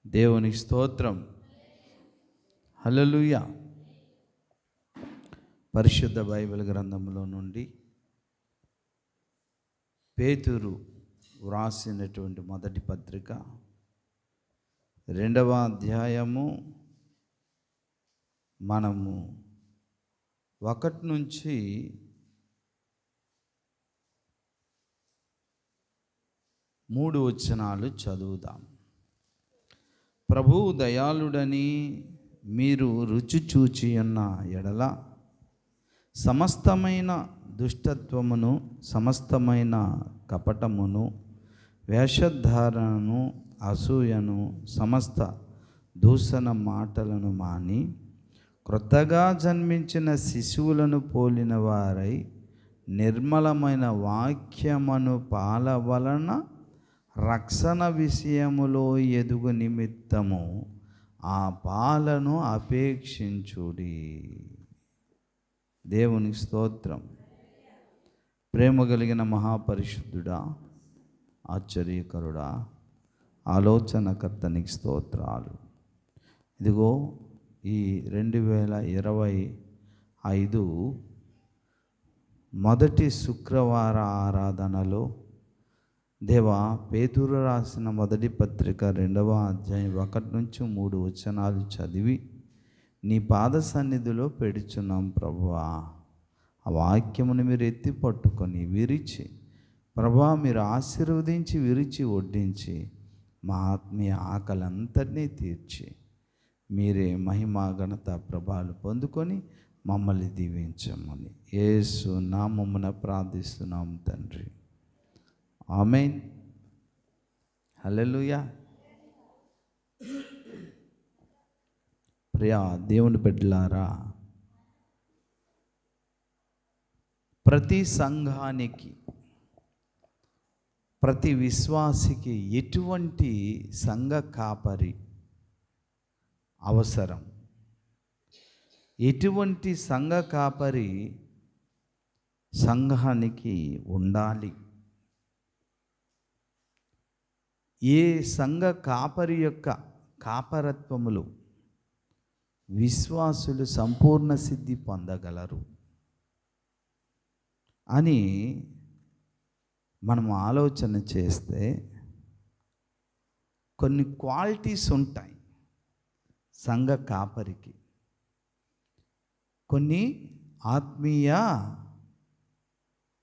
దేవునికి స్తోత్రం. హల్లెలూయా. పరిశుద్ధ బైబిల్ గ్రంథంలో నుండి పేతురు వ్రాసినటువంటి మొదటి పత్రిక 2వ అధ్యాయము మనము 1 నుంచి 3 వచనాలు చదువుదాం. ప్రభువు దయాళుడని మీరు రుచి చూచి ఉన్న ఎడల సమస్తమైన దుష్టత్వమును, సమస్తమైన కపటమును, వేషధారణను, అసూయను, సమస్త దూషణ మాటలను మాని క్రొత్తగా జన్మించిన శిశువులను పోలిన వారై నిర్మలమైన వాక్యమును పాల వలన రక్షణ విషయములో ఎదుగు నిమిత్తము ఆ పాలను అపేక్షించుడి. దేవునికి స్తోత్రం. ప్రేమ కలిగిన మహాపరిశుద్ధుడా, ఆశ్చర్యకరుడా, ఆలోచనకర్తనికి స్తోత్రాలు. ఇదిగో ఈ 2025 మొదటి శుక్రవార ఆరాధనలో దేవా, పేతురు రాసిన మొదటి పత్రిక 2వ అధ్యాయం 1 నుంచి 3 వచనాలు చదివి నీ పాద సన్నిధిలో పెడుచున్నాం ప్రభువా. ఆ వాక్యమును మీరు ఎత్తి పట్టుకొని విరిచి ప్రభువా, మీరు ఆశీర్వదించి విరిచి వడ్డించి మా ఆత్మీయ ఆకలంతటినీ తీర్చి మీరే మహిమ ఘనత ప్రభావాలు పొందుకొని మమ్మల్ని దీవించమని యేసు నామమున ప్రార్థిస్తున్నాం తండ్రి. ఆమేన్. హల్లెలూయా. ప్రియా దేవుని బిడ్డలారా, ప్రతి సంఘానికి, ప్రతి విశ్వాసికి ఎటువంటి సంఘ కాపరి అవసరం, ఎటువంటి సంఘ కాపరి సంఘానికి ఉండాలి, ఏ సంఘ కాపరి యొక్క కాపరత్వములు విశ్వాసులు సంపూర్ణ సిద్ధి పొందగలరు అని మనం ఆలోచన చేస్తే కొన్ని క్వాలిటీస్ ఉంటాయి సంఘ కాపరికి. కొన్ని ఆత్మీయ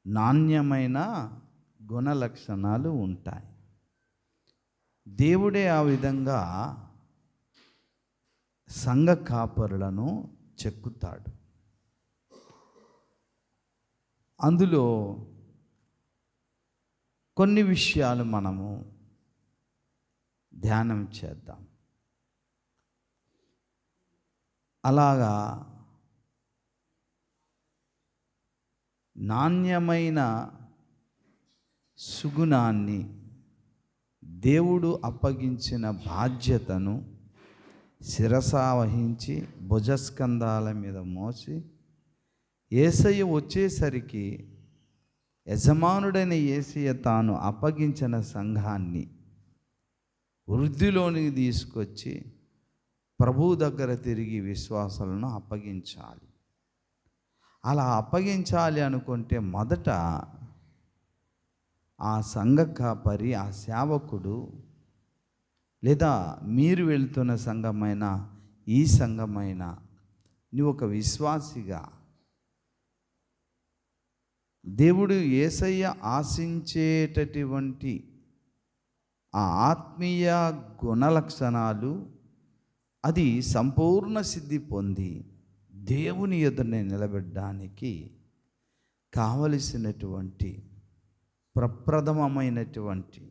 నాణ్యమైన గుణ లక్షణాలు ఉంటాయి. దేవుడే ఆ విధంగా సంఘ కాపరులను చెక్కుతాడు. అందులో కొన్ని విషయాలు మనము ధ్యానం చేద్దాం. అలాగా నాణ్యమైన సుగుణాన్ని, దేవుడు అప్పగించిన బాధ్యతను శిరసా వహించి భుజస్కంధాల మీద మోసి యేసయ్య వచ్చేసరికి యజమానుడైన యేసయ్య తాను అప్పగించిన సంఘాన్ని వృద్ధిలోనికి తీసుకొచ్చి ప్రభువు దగ్గర తిరిగి విశ్వాసాలను అప్పగించాలి. అలా అప్పగించాలి అనుకుంటే మొదట ఆ సంఘ కాపరి, ఆ సేవకుడు, లేదా మీరు వెళ్తున్న సంఘమైన ఈ సంఘమైన నువ్వు ఒక విశ్వాసిగా దేవుడు యేసయ్య ఆశించేటటువంటి ఆ ఆత్మీయ గుణలక్షణాలు అది సంపూర్ణ సిద్ధి పొంది దేవుని ఎదుట నిలబెట్టడానికి కావలసినటువంటి ప్రప్రథమమైనటువంటి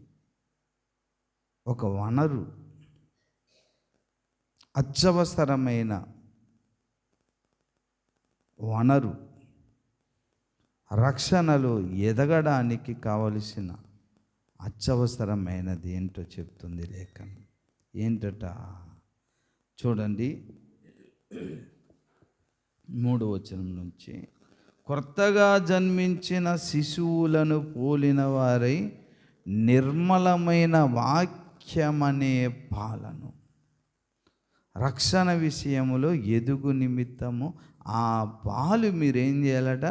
ఒక వనరు, అత్యవసరమైన వనరు, రక్షణలో ఎదగడానికి కావలసిన అత్యవసరమైనది ఏంటో చెప్తుంది లేఖనం. ఏంటట చూడండి, 3వ వచనం నుంచి, కొత్తగా జన్మించిన శిశువులను పోలిన వారై నిర్మలమైన వాక్యమనే పాలను. రక్షణ విషయములో ఎదుగు నిమిత్తము ఆ పాలు మీరేం చేయాలట?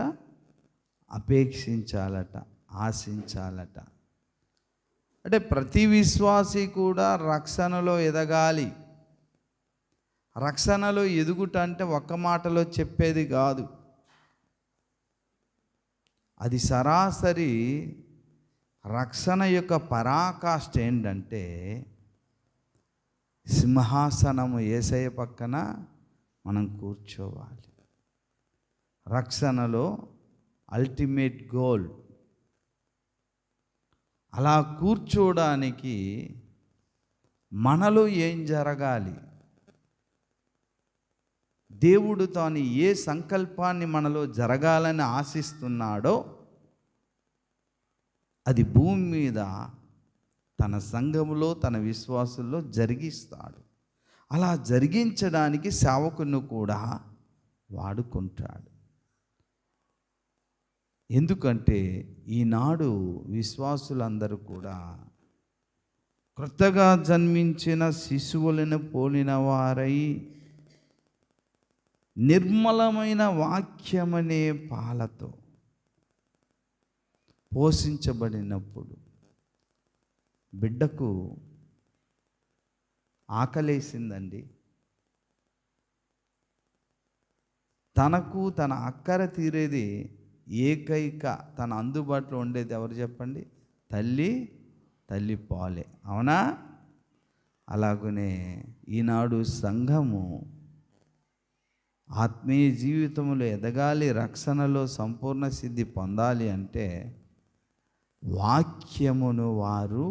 అపేక్షించాలట, ఆశించాలట. అంటే ప్రతి విశ్వాసి కూడా రక్షణలో ఎదగాలి. రక్షణలో ఎదుగుట అంటే ఒక్క మాటలో చెప్పేది కాదు. అది సరాసరి రక్షణ యొక్క పరాకాష్ఠ ఏంటంటే, సింహాసనము యేసయ్య పక్కన మనం కూర్చోవాలి. రక్షణలో అల్టిమేట్ గోల్. అలా కూర్చోడానికి మనలో ఏం జరగాలి? దేవుడు తాను ఏ సంకల్పాన్ని మనలో జరగాలని ఆశిస్తున్నాడో అది భూమి మీద తన సంఘములో, తన విశ్వాసుల్లో జరిగిస్తాడు. అలా జరిగించడానికి సేవకుని కూడా వాడుకుంటాడు. ఎందుకంటే ఈనాడు విశ్వాసులందరూ కూడా క్రొత్తగా జన్మించిన శిశువులను పోలిన వారై నిర్మలమైన వాక్యమనే పాలతో పోషించబడినప్పుడు బిడ్డకు ఆకలేసిందండి. తనకు తన అక్కర తీరేది ఏకైక తన అందుబాటులో ఉండేది ఎవరు చెప్పండి? తల్లి పాలే. అవునా? అలాగనే ఈనాడు సంఘము ఆత్మీయ జీవితంలో ఎదగాలి, రక్షణలో సంపూర్ణ సిద్ధి పొందాలి అంటే వాక్యమును వారు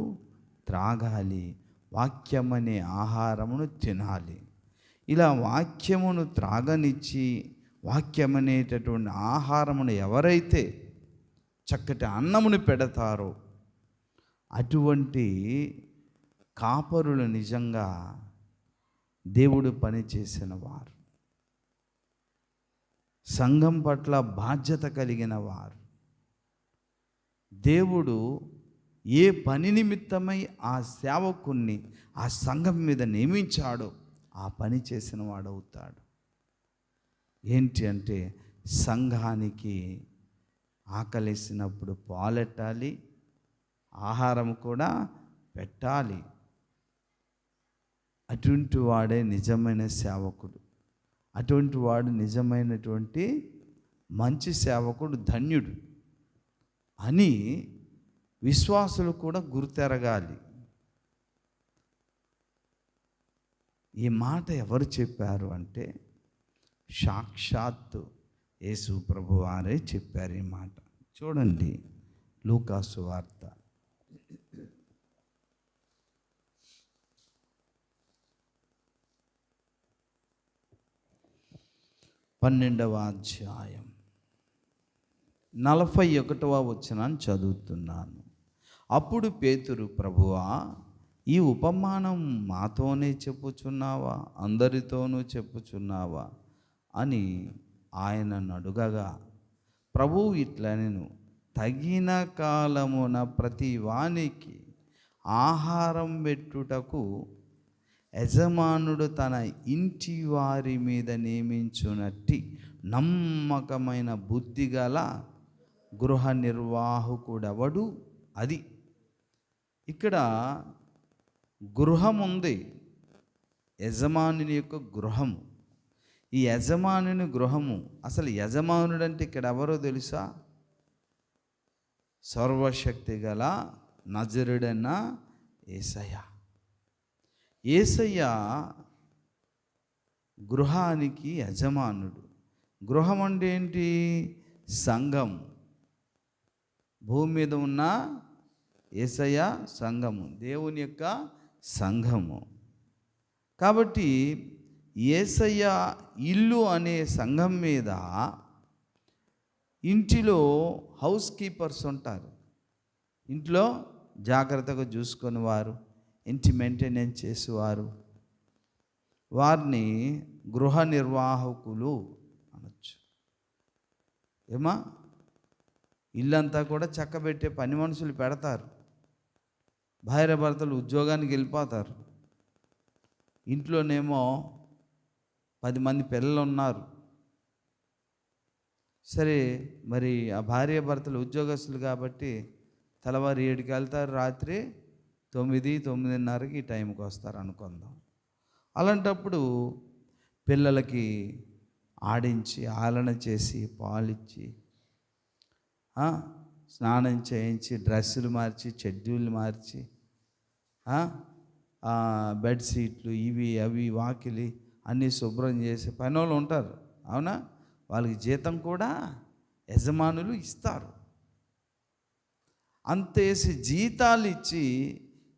త్రాగాలి, వాక్యమనే ఆహారమును తినాలి. ఇలా వాక్యమును త్రాగనిచ్చి వాక్యమనేటటువంటి ఆహారమును ఎవరైతే చక్కటి అన్నమును పెడతారో అటువంటి కాపరులు నిజంగా దేవుడు పనిచేసిన వారు, సంఘం పట్ల బాధ్యత కలిగిన వారు. దేవుడు ఏ పని నిమిత్తమై ఆ సేవకుణ్ణి ఆ సంఘం మీద నియమించాడో ఆ పని చేసిన వాడవుతాడు. ఏంటి అంటే సంఘానికి ఆకలేసినప్పుడు పాలెట్టాలి, ఆహారం కూడా పెట్టాలి. అటువంటి వాడే నిజమైన సేవకుడు. అటువంటి వాడు నిజమైనటువంటి మంచి సేవకుడు, ధన్యుడు అని విశ్వాసులు కూడా గుర్తెరగాలి. ఈ మాట ఎవరు చెప్పారు అంటే సాక్షాత్తు యేసు ప్రభువారే చెప్పారు ఈ మాట. చూడండి, లూకాసు వార్త 12వ అధ్యాయం 41వ వచనాన్ని చదువుతున్నాను. అప్పుడు పేతురు, ప్రభువా, ఈ ఉపమానం మాతోనే చెప్పుచున్నావా, అందరితోనూ చెప్పుచున్నావా అని ఆయనను అడుగగా, ప్రభువు ఇట్లనెను, తగిన కాలమున ప్రతి వానికి ఆహారం పెట్టుటకు యజమానుడు తన ఇంటి వారి మీద నియమించునట్టి నమ్మకమైన బుద్ధిగల గృహ నిర్వాహకుడెవడు? అది ఇక్కడ గృహం ఉంది, యజమానుని యొక్క గృహము. ఈ యజమానుని గృహము, అసలు యజమానుడు అంటే ఇక్కడ ఎవరో తెలుసా? సర్వశక్తి గల నజరుడైన యేసయ్య. యేసయ్య గృహానికి యజమానుడు. గృహం అంటే ఏంటి? సంఘం. భూమి మీద ఉన్న యేసయ్య సంఘము, దేవుని యొక్క సంఘము. కాబట్టి యేసయ్య ఇల్లు అనే సంఘం మీద ఇంటిలో హౌస్ కీపర్స్ ఉంటారు. ఇంట్లో జాగ్రత్తగా చూసుకొని వారు, ఇంటి మెయింటెనెన్స్ చేసేవారు, వారిని గృహ నిర్వాహకులు అనొచ్చు. ఏమా, ఇల్లంతా కూడా చక్కబెట్టే పని మనుషులు పెడతారు. భార్య భర్తలు ఉద్యోగానికి వెళ్ళిపోతారు. ఇంట్లోనేమో 10 మంది పిల్లలు ఉన్నారు. సరే, మరి ఆ భార్య భర్తలు ఉద్యోగస్తులు కాబట్టి తెల్లవారు 7కి వెళ్తారు, రాత్రి 9, 9:30కి ఈ టైంకి వస్తారు అనుకుందాం. అలాంటప్పుడు పిల్లలకి ఆడించి ఆలన చేసి పాలిచ్చి స్నానం చేయించి డ్రెస్సులు మార్చి చెడ్డీలు మార్చి బెడ్షీట్లు ఇవి అవి వాకిలి అన్నీ శుభ్రం చేసి పనోళ్ళు ఉంటారు, అవునా? వాళ్ళకి జీతం కూడా యజమానులు ఇస్తారు. అంతేసి జీతాలు ఇచ్చి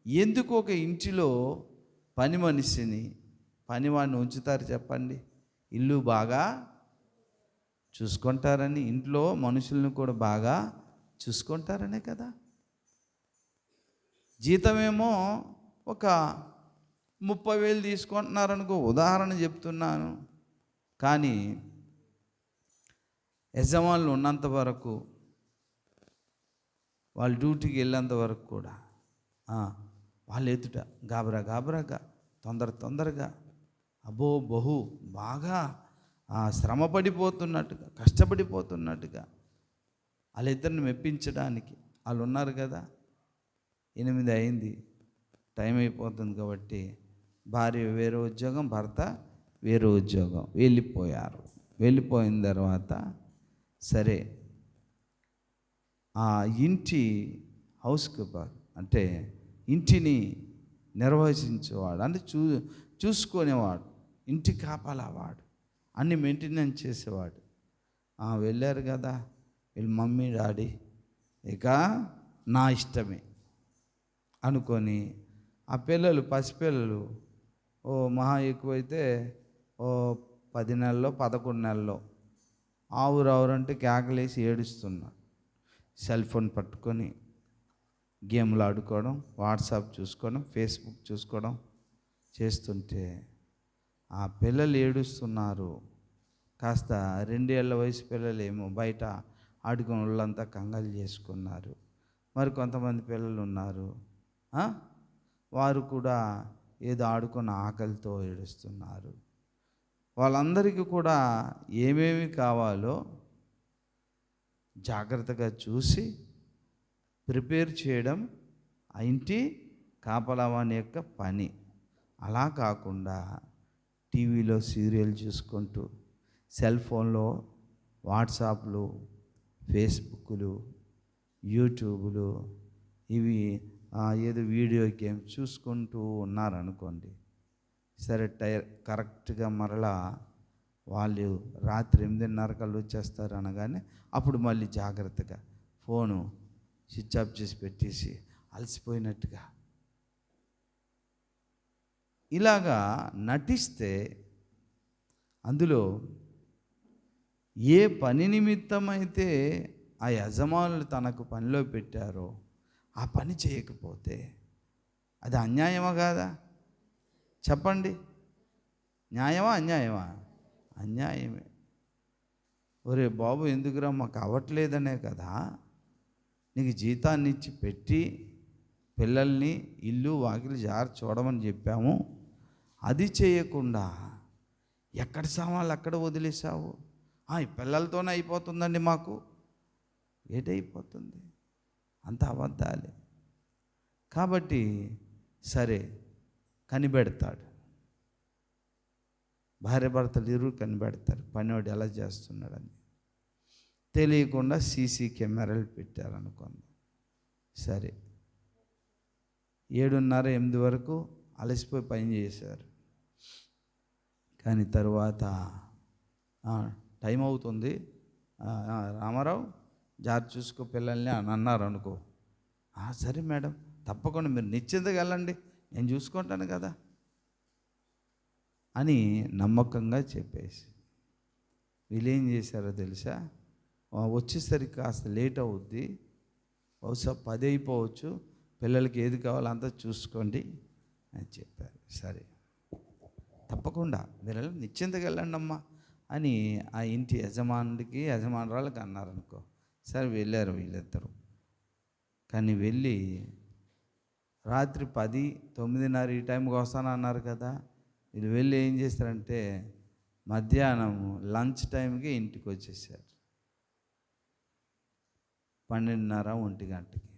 ఎందుకు ఒక ఇంటిలో పని మనిషిని పనివాడిని ఉంచుతారు చెప్పండి? ఇల్లు బాగా చూసుకుంటారని, ఇంట్లో మనుషులను కూడా బాగా చూసుకుంటారనే కదా. జీతమేమో ఒక 30,000 తీసుకుంటున్నారనుకో, ఉదాహరణ చెప్తున్నాను. కానీ యజమానులు ఉన్నంత వరకు, వాళ్ళు డ్యూటీకి వెళ్ళేంత వరకు కూడా వాళ్ళు ఎదుట గాబరాగా తొందరగా అబ్బో బహు బాగా శ్రమ పడిపోతున్నట్టుగా, కష్టపడిపోతున్నట్టుగా వాళ్ళిద్దరిని మెప్పించడానికి వాళ్ళు ఉన్నారు కదా. 8 అయింది, టైం అయిపోతుంది కాబట్టి భార్య వేరే ఉద్యోగం, భర్త వేరే ఉద్యోగం, వెళ్ళిపోయారు. వెళ్ళిపోయిన తర్వాత సరే, ఆ ఇంటి హౌస్ కీపర్ అంటే ఇంటిని నిర్వహించేవాడు, అంటే చూసుకునేవాడు, ఇంటి కాపలావాడు, అన్ని మెయింటెనెన్స్ చేసేవాడు. వెళ్ళారు కదా వీళ్ళ మమ్మీ డాడీ, ఇక నా ఇష్టమే అనుకొని ఆ పిల్లలు, పసిపిల్లలు మహా ఎక్కువైతే 10 నెలల్లో 11 నెలల్లో ఆవురావురంటే కేకలేసి ఏడుస్తున్నాడు. సెల్ ఫోన్ పట్టుకొని గేమ్లు ఆడుకోవడం, వాట్సాప్ చూసుకోవడం, ఫేస్బుక్ చూసుకోవడం చేస్తుంటే ఆ పిల్లలు ఏడుస్తున్నారు. కాస్త 2 ఏళ్ల వయసు పిల్లలేమో బయట ఆడుకుని వాళ్ళంతా కంగాలు చేసుకున్నారు. మరి కొంతమంది పిల్లలు ఉన్నారు, వారు కూడా ఏదో ఆడుకున్న ఆకలితో ఏడుస్తున్నారు. వాళ్ళందరికీ కూడా ఏమేమి కావాలో జాగ్రత్తగా చూసి ప్రిపేర్ చేయడం ఆ ఇంటి కాపలావాని యొక్క పని. అలా కాకుండా టీవీలో సీరియల్ చూసుకుంటూ, సెల్ ఫోన్లో వాట్సాప్లు, ఫేస్బుక్లు, యూట్యూబ్లు, ఇవి ఏదో వీడియో గేమ్ చూసుకుంటూ ఉన్నారనుకోండి. సరే, కరెక్ట్గా మరలా వాళ్ళు రాత్రి 8:30 కల్లా వచ్చేస్తారు అనగానే అప్పుడు మళ్ళీ జాగ్రత్తగా ఫోను స్విచ్ ఆఫ్ చేసి పెట్టేసి అలసిపోయినట్టుగా ఇలాగా నటిస్తే, అందులో ఏ పని నిమిత్తమైతే ఆ యజమానులు తనకు పనిలో పెట్టారో ఆ పని చేయకపోతే అది అన్యాయమా కాదా? చెప్పండి, న్యాయమా అన్యాయమా? అన్యాయమే. ఒరే బాబు, ఎందుకురా, మాకు అవ్వట్లేదనే కదా నీకు జీతాన్ని ఇచ్చి పెట్టి పిల్లల్ని ఇల్లు వాకిలి జాగ్రత్త చూడమని చెప్పాము. అది చేయకుండా ఎక్కడ సామాన్లు అక్కడ వదిలేసావు. ఈ పిల్లలతోనే అయిపోతుందండి మాకు. ఏటైపోతుంది? అంత అబద్ధాలే. కాబట్టి సరే, కనిపెడతాడు, భార్య భర్తలు ఇరువురు కనిపెడతారు పనివాడు ఎలా చేస్తున్నాడని. తెలియకుండా సీసీ కెమెరాలు పెట్టారనుకోండి. సరే, 7:30, 8 వరకు అలసిపోయి పని చేశారు. కానీ తరువాత టైం అవుతుంది, రామారావు జాగ్రత్త చూసుకో పిల్లల్ని అని అన్నారు అనుకో. సరే మేడం, తప్పకుండా మీరు నిశ్చింతగా వెళ్ళండి, నేను చూసుకుంటాను కదా అని నమ్మకంగా చెప్పేసి వీళ్ళు ఏం చేశారో తెలుసా? వచ్చేసరికి కాస్త లేట్ అవుద్ది, బహుశా 10 అయిపోవచ్చు, పిల్లలకి ఏది కావాలో అంతా చూసుకోండి అని చెప్పారు. సరే, తప్పకుండా మీరు నిశ్చింతగా వెళ్ళండి అమ్మా అని ఆ ఇంటి యజమానురాళ్ళకి అన్నారనుకో. సరే, వెళ్ళారు వీళ్ళిద్దరు. కానీ వెళ్ళి రాత్రి 10, 9:30 ఈ టైంకి వస్తానన్నారు కదా. వీళ్ళు వెళ్ళి ఏం చేస్తారంటే మధ్యాహ్నం లంచ్ టైంకి ఇంటికి వచ్చేసారు. 12:30, 1 గంటకి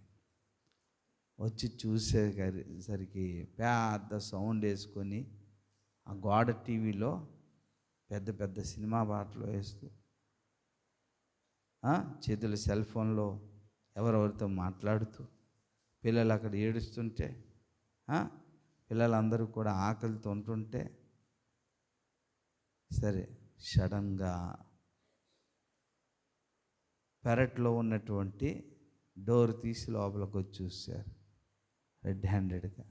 వచ్చి చూసేసరికి పెద్ద సౌండ్ వేసుకొని ఆ గోడ టీవీలో పెద్ద పెద్ద సినిమా పాటలు వేస్తూ, చేతుల సెల్ ఫోన్లో ఎవరెవరితో మాట్లాడుతూ, పిల్లలు అక్కడ ఏడుస్తుంటే, పిల్లలందరూ కూడా ఆకలితో ఉంటుంటే, సరే సడన్గా పెరట్లో ఉన్నటువంటి డోర్ తీసి లోపలికి వచ్చి చూశారు. రెడ్ హ్యాండెడ్గా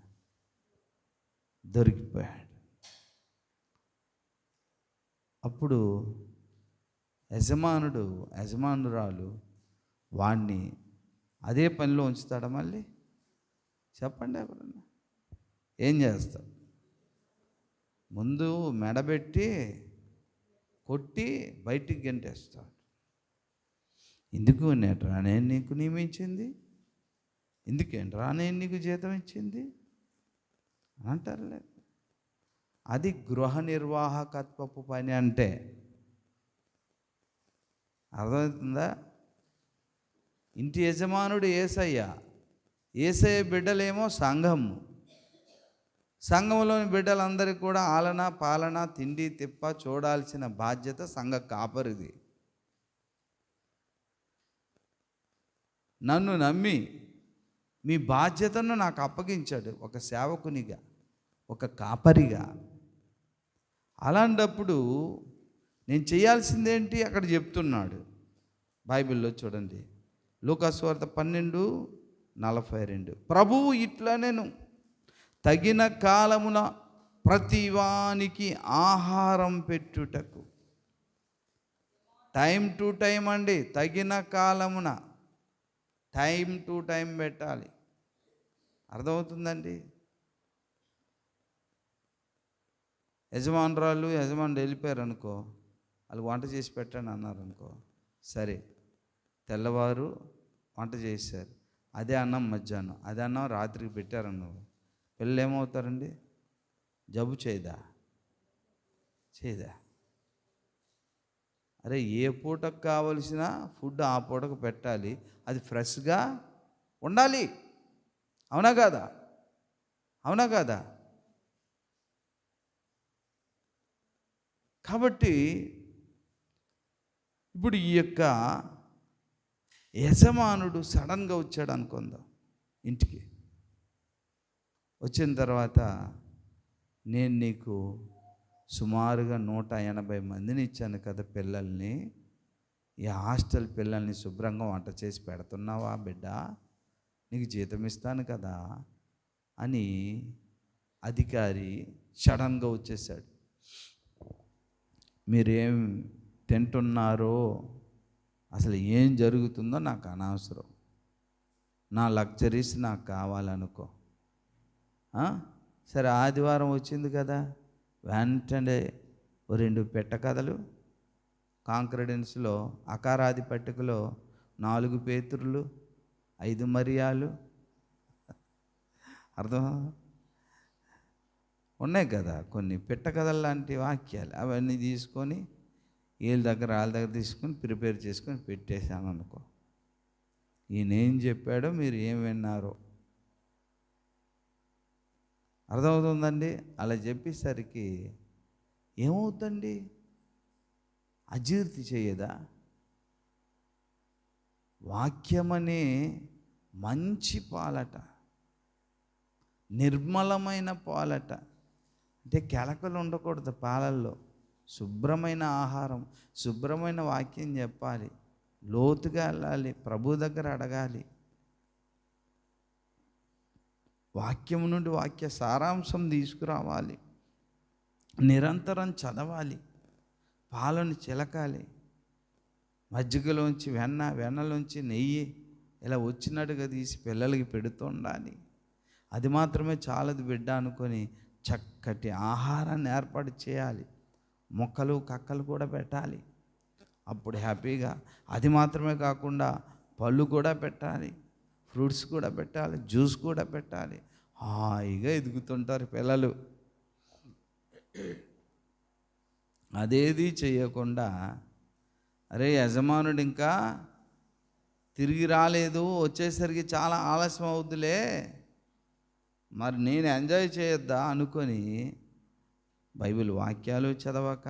దొరికిపోయాడు. అప్పుడు యజమానురాలు వాణ్ణి అదే పనిలో ఉంచుతాడా? మళ్ళీ చెప్పండి ఎవరన్నా. ఏం చేస్తాడు? ముందు మెడబెట్టి కొట్టి బయటికి గెంటేస్తాడు. ఎందుకేంట్రా నేను నీకు నియమించింది, ఎందుకేంట్రా నేను నీకు జీతం ఇచ్చింది అంటారులే. అది గృహ నిర్వాహకత్వపు పని అంటే. అర్థమవుతుందా? ఇంటి యజమానుడు యేసయ్య బిడ్డలేమో సంఘంలోని బిడ్డలందరికీ కూడా ఆలన పాలన తిండి తిప్ప చూడాల్సిన బాధ్యత సంఘ కాపరిది. నన్ను నమ్మి మీ బాధ్యతను నాకు అప్పగించాడు, ఒక సేవకునిగా, ఒక కాపరిగా. అలాంటప్పుడు నేను చేయాల్సిందేంటి అక్కడ చెప్తున్నాడు బైబిల్లో. చూడండి, లూకాసు వార్త 12:42. ప్రభువు ఇట్లా నేను తగిన కాలమున ప్రతివానికి ఆహారం పెట్టుటకు. టైం టు టైం అండి, తగిన కాలమున టైం టు టైం పెట్టాలి. అర్థమవుతుందండి? యజమానులు వెళ్ళిపోయారు అనుకో, వాళ్ళు వంట చేసి పెట్టండి అన్నారు అనుకో, సరే తెల్లవారు వంట చేశారు, అదే అన్నం మధ్యాహ్నం, అదే అన్నం రాత్రికి పెట్టారన్న పిల్లలు ఏమవుతారండి? జబ్బు చేయదా? అరే, ఏ పూటకు కావలసిన ఫుడ్ ఆ పూటకు పెట్టాలి, అది ఫ్రెష్గా ఉండాలి. అవునా కాదా? కాబట్టి ఇప్పుడు ఈ యొక్క యజమానుడు సడన్గా వచ్చాడు అనుకుందాం ఇంటికి. వచ్చిన తర్వాత, నేను నీకు సుమారుగా 180 మందిని ఇచ్చాను కదా పిల్లల్ని, ఈ హాస్టల్ పిల్లల్ని శుభ్రంగా వంట చేసి పెడుతున్నావా బిడ్డ, నీకు జీతం ఇస్తాను కదా అని అధికారి సడన్గా వచ్చేసాడు. మీరేం తింటున్నారో, అసలు ఏం జరుగుతుందో నాకు అనవసరం, నా లగ్జరీస్ నాకు కావాలనుకో. సరే, ఆదివారం వచ్చింది కదా, వెంటనే 2 పెట్ట కథలు, కాంక్రెడెన్స్లో అకారాది పట్టికలో 4 పేతురులు, 5 మరియాలు, అర్థం ఉన్నాయి కదా కొన్ని పెట్ట కథలు లాంటి వాక్యాలు. అవన్నీ తీసుకొని వాళ్ళ దగ్గర తీసుకొని ప్రిపేర్ చేసుకొని పెట్టేశాను అనుకో. ఈయనేం చెప్పాడో మీరు ఏం విన్నారో అర్థమవుతుందండి. అలా చెప్పేసరికి ఏమవుతుందండి? అజీర్తి చేయదా? వాక్యమనే మంచి పాలట, నిర్మలమైన పాలట. అంటే కెలకలు ఉండకూడదు పాలల్లో. శుభ్రమైన ఆహారం, శుభ్రమైన వాక్యం చెప్పాలి, లోతుగా వెళ్ళాలి, ప్రభు దగ్గర అడగాలి, వాక్యం నుండి వాక్య సారాంశం తీసుకురావాలి, నిరంతరం చదవాలి, పాలను చిలకాలి, మజ్జిగలోంచి వెన్నలోంచి నెయ్యి ఇలా వచ్చినట్టుగా తీసి పిల్లలకి పెడుతూ ఉండాలి. అది మాత్రమే చాలదు బిడ్డ అనుకొని చక్కటి ఆహారాన్ని ఏర్పాటు చేయాలి, మొక్కలు కక్కలు కూడా పెట్టాలి. అప్పుడు హ్యాపీగా, అది మాత్రమే కాకుండా పళ్ళు కూడా పెట్టాలి, ఫ్రూట్స్ కూడా పెట్టాలి, జ్యూస్ కూడా పెట్టాలి. హాయిగా ఎదుగుతుంటారు పిల్లలు. అదేది చేయకుండా, అరే యజమానుడు ఇంకా తిరిగి రాలేదు, వచ్చేసరికి చాలా ఆలస్యం అవుద్దులే, మరి నేను ఎంజాయ్ చేయొద్దా అనుకొని బైబిల్ వాక్యాలు చదవక,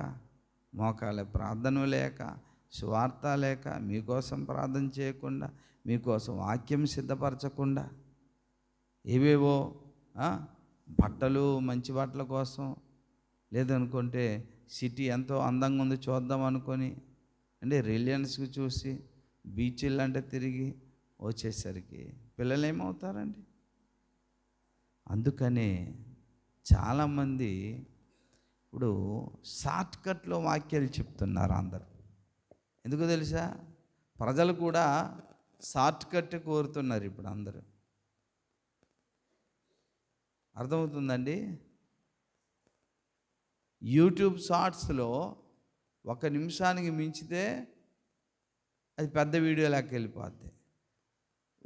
మోకాళ్ళ ప్రార్థన లేక, సువార్త లేక, మీకోసం ప్రార్థన చేయకుండా, మీకోసం వాక్యం సిద్ధపరచకుండా, ఏవేవో బట్టలు, మంచి బట్టల కోసం, లేదనుకుంటే సిటీ ఎంతో అందంగా ఉంది చూద్దాం అనుకొని, అంటే రిలయన్స్కి చూసి బీచ్లు అంటే తిరిగి వచ్చేసరికి పిల్లలు ఏమవుతారండి? అందుకనే చాలామంది ఇప్పుడు షార్ట్కట్లో వాక్యాలు చెప్తున్నారు అందరూ. ఎందుకు తెలుసా? ప్రజలు కూడా షార్ట్కట్ కోరుతున్నారు ఇప్పుడు అందరూ. అర్థమవుతుందండి? యూట్యూబ్ షార్ట్స్లో 1 నిమిషానికి మించితే అది పెద్ద వీడియో లెక్క వెళ్ళిపోద్ది.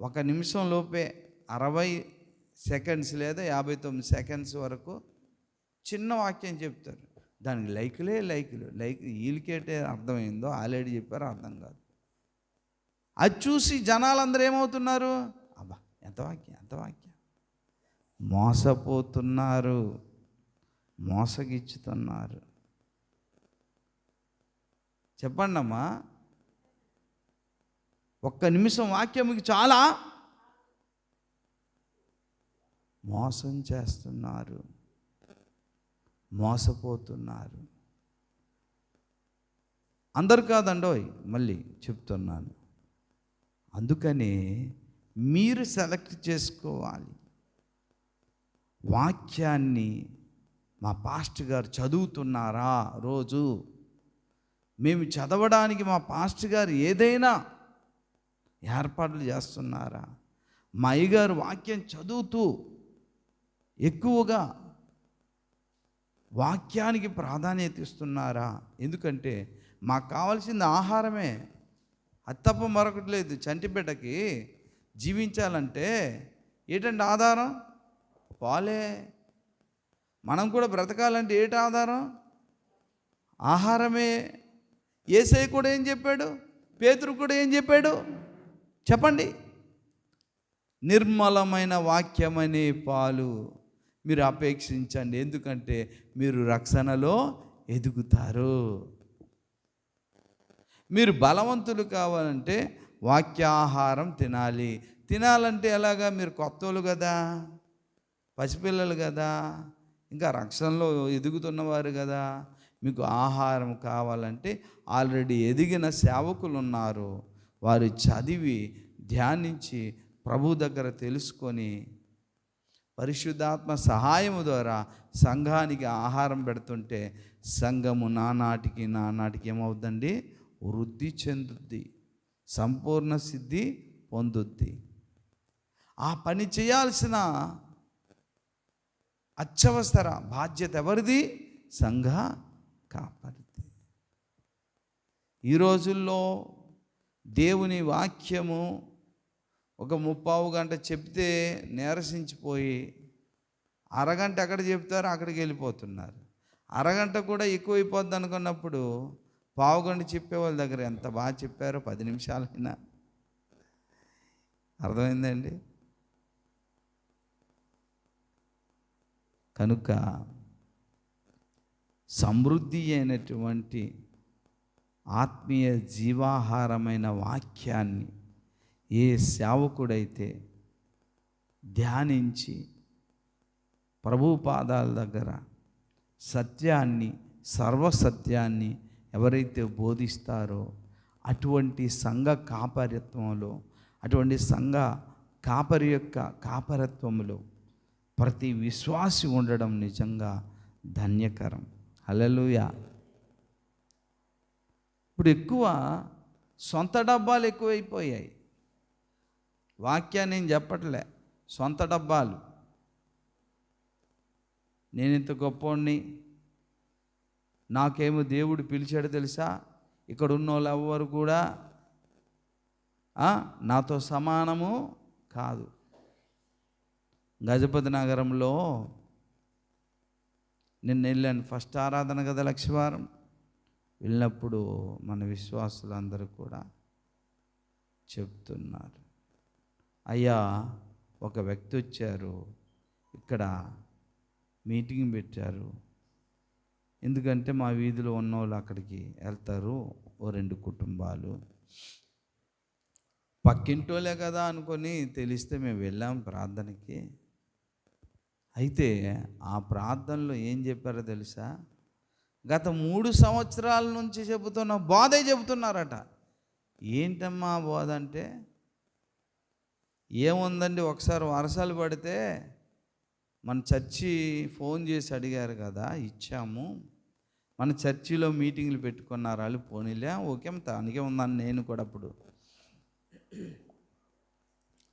1 నిమిషం లోపే 60 సెకండ్స్ లేదా 59 సెకండ్స్ వరకు చిన్న వాక్యం చెప్తారు. దానికి లైక్ వీళ్ళకేటే అర్థమైందో ఆల్రెడీ చెప్పారు, అర్థం కాదు. అది చూసి జనాలందరూ ఏమవుతున్నారు? అబ్బా ఎంత వాక్యం మోసపోతున్నారు, మోసగిచ్చుతున్నారు. చెప్పండి అమ్మా, 1 నిమిషం వాక్యముకి చాలా మోసం చేస్తున్నారు, మోసపోతున్నారు. అందరు కాదండోయ్, మళ్ళీ చెప్తున్నాను. అందుకని మీరు సెలెక్ట్ చేసుకోవాలి. వాక్యాన్ని మా పాస్టర్ గారు చదువుతున్నారా రోజు? మేము చదవడానికి మా పాస్టర్ గారు ఏదైనా ఏర్పాట్లు చేస్తున్నారా? మా అయ్యగారు వాక్యం చదువుతూ ఎక్కువగా వాక్యానికి ప్రాధాన్యత ఇస్తున్నారా? ఎందుకంటే మాకు కావాల్సింది ఆహారమే, అది తప్ప మరొకటి లేదు. చంటిబిడ్డకి జీవించాలంటే ఏంటంటే ఆధారం? పాలే. మనం కూడా బ్రతకాలంటే ఏంటి ఆధారం? ఆహారమే. యేసయ్య కూడా ఏం చెప్పాడు? పేతురు కూడా ఏం చెప్పాడు చెప్పండి? నిర్మలమైన వాక్యమనే పాలు మీరు అపేక్షించండి, ఎందుకంటే మీరు రక్షణలో ఎదుగుతారు. మీరు బలవంతులు కావాలంటే వాక్యాహారం తినాలి. తినాలంటే ఎలాగా? మీరు కొత్తోళ్ళు కదా, పసిపిల్లలు కదా, ఇంకా రక్షణలో ఎదుగుతున్నవారు కదా. మీకు ఆహారం కావాలంటే ఆల్రెడీ ఎదిగిన సేవకులు ఉన్నారు, వారు చదివి ధ్యానించి ప్రభు దగ్గర తెలుసుకొని పరిశుద్ధాత్మ సహాయము ద్వారా సంఘానికి ఆహారం పెడుతుంటే సంఘము నానాటికి ఏమవుద్దండి? వృద్ధి చెందుద్ది, సంపూర్ణ సిద్ధి పొందుద్ది. ఆ పని చేయాల్సిన అత్యవసర బాధ్యత ఎవరిది? సంఘ కాపరిది. ఈ రోజుల్లో దేవుని వాక్యము ఒక 30 గంట చెప్తే నీరసించిపోయి అరగంట ఎక్కడ చెప్తారో అక్కడికి వెళ్ళిపోతున్నారు. అరగంట కూడా ఎక్కువైపోద్ది అనుకున్నప్పుడు పావుగంట చెప్పే వాళ్ళ దగ్గర ఎంత బాగా చెప్పారో 10 నిమిషాలైనా. అర్థమైందండి? కనుక సమృద్ధి అయినటువంటి ఆత్మీయ జీవాహారమైన వాక్యాన్ని ఏ సేవకుడైతే ధ్యానించి ప్రభు పాదాల దగ్గర సత్యాన్ని, సర్వసత్యాన్ని ఎవరైతే బోధిస్తారో అటువంటి సంఘ కాపరిత్వంలో, అటువంటి సంఘ కాపరి యొక్క కాపరత్వంలో ప్రతి విశ్వాసి ఉండడం నిజంగా ధన్యకరం. హల్లెలూయా. ఇప్పుడు ఎక్కువ సొంత డబ్బాలు ఎక్కువైపోయాయి. వాక్యాన్ని నేను చెప్పట్లే, సొంత డబ్బాలు. నేను ఇంత గొప్పోడిని, నాకేమో దేవుడు పిలిచాడు తెలుసా, ఇక్కడ ఉన్న వాళ్ళు ఎవ్వరు కూడా నాతో సమానము కాదు. గజపతి నగరంలో నిన్న వెళ్ళాను, ఫస్ట్ ఆరాధన కదా లక్షవారం. వెళ్ళినప్పుడు మన విశ్వాసులందరూ కూడా చెప్తున్నారు, అయ్యా ఒక వ్యక్తి వచ్చారు, ఇక్కడ మీటింగ్ పెట్టారు, ఎందుకంటే మా వీధిలో ఉన్నవాళ్ళు అక్కడికి వెళ్తారు, ఓ 2 కుటుంబాలు, పక్కింటోలే కదా అనుకొని తెలిస్తే మేము వెళ్ళాం ప్రార్థనకి. అయితే ఆ ప్రార్థనలో ఏం చెప్పారో తెలుసా? గత 3 సంవత్సరాల నుంచి చెబుతున్న బోధే చెబుతున్నారట. ఏంటమ్మా బోధ అంటే, ఏముందండి, ఒకసారి వర్షాలు పడితే మన చర్చి ఫోన్ చేసి అడిగారు కదా, ఇచ్చాము. మన చర్చిలో మీటింగ్లు పెట్టుకున్నారు వాళ్ళు, పోనీలే ఓకే తనకే ఉందని నేను కూడా అప్పుడు.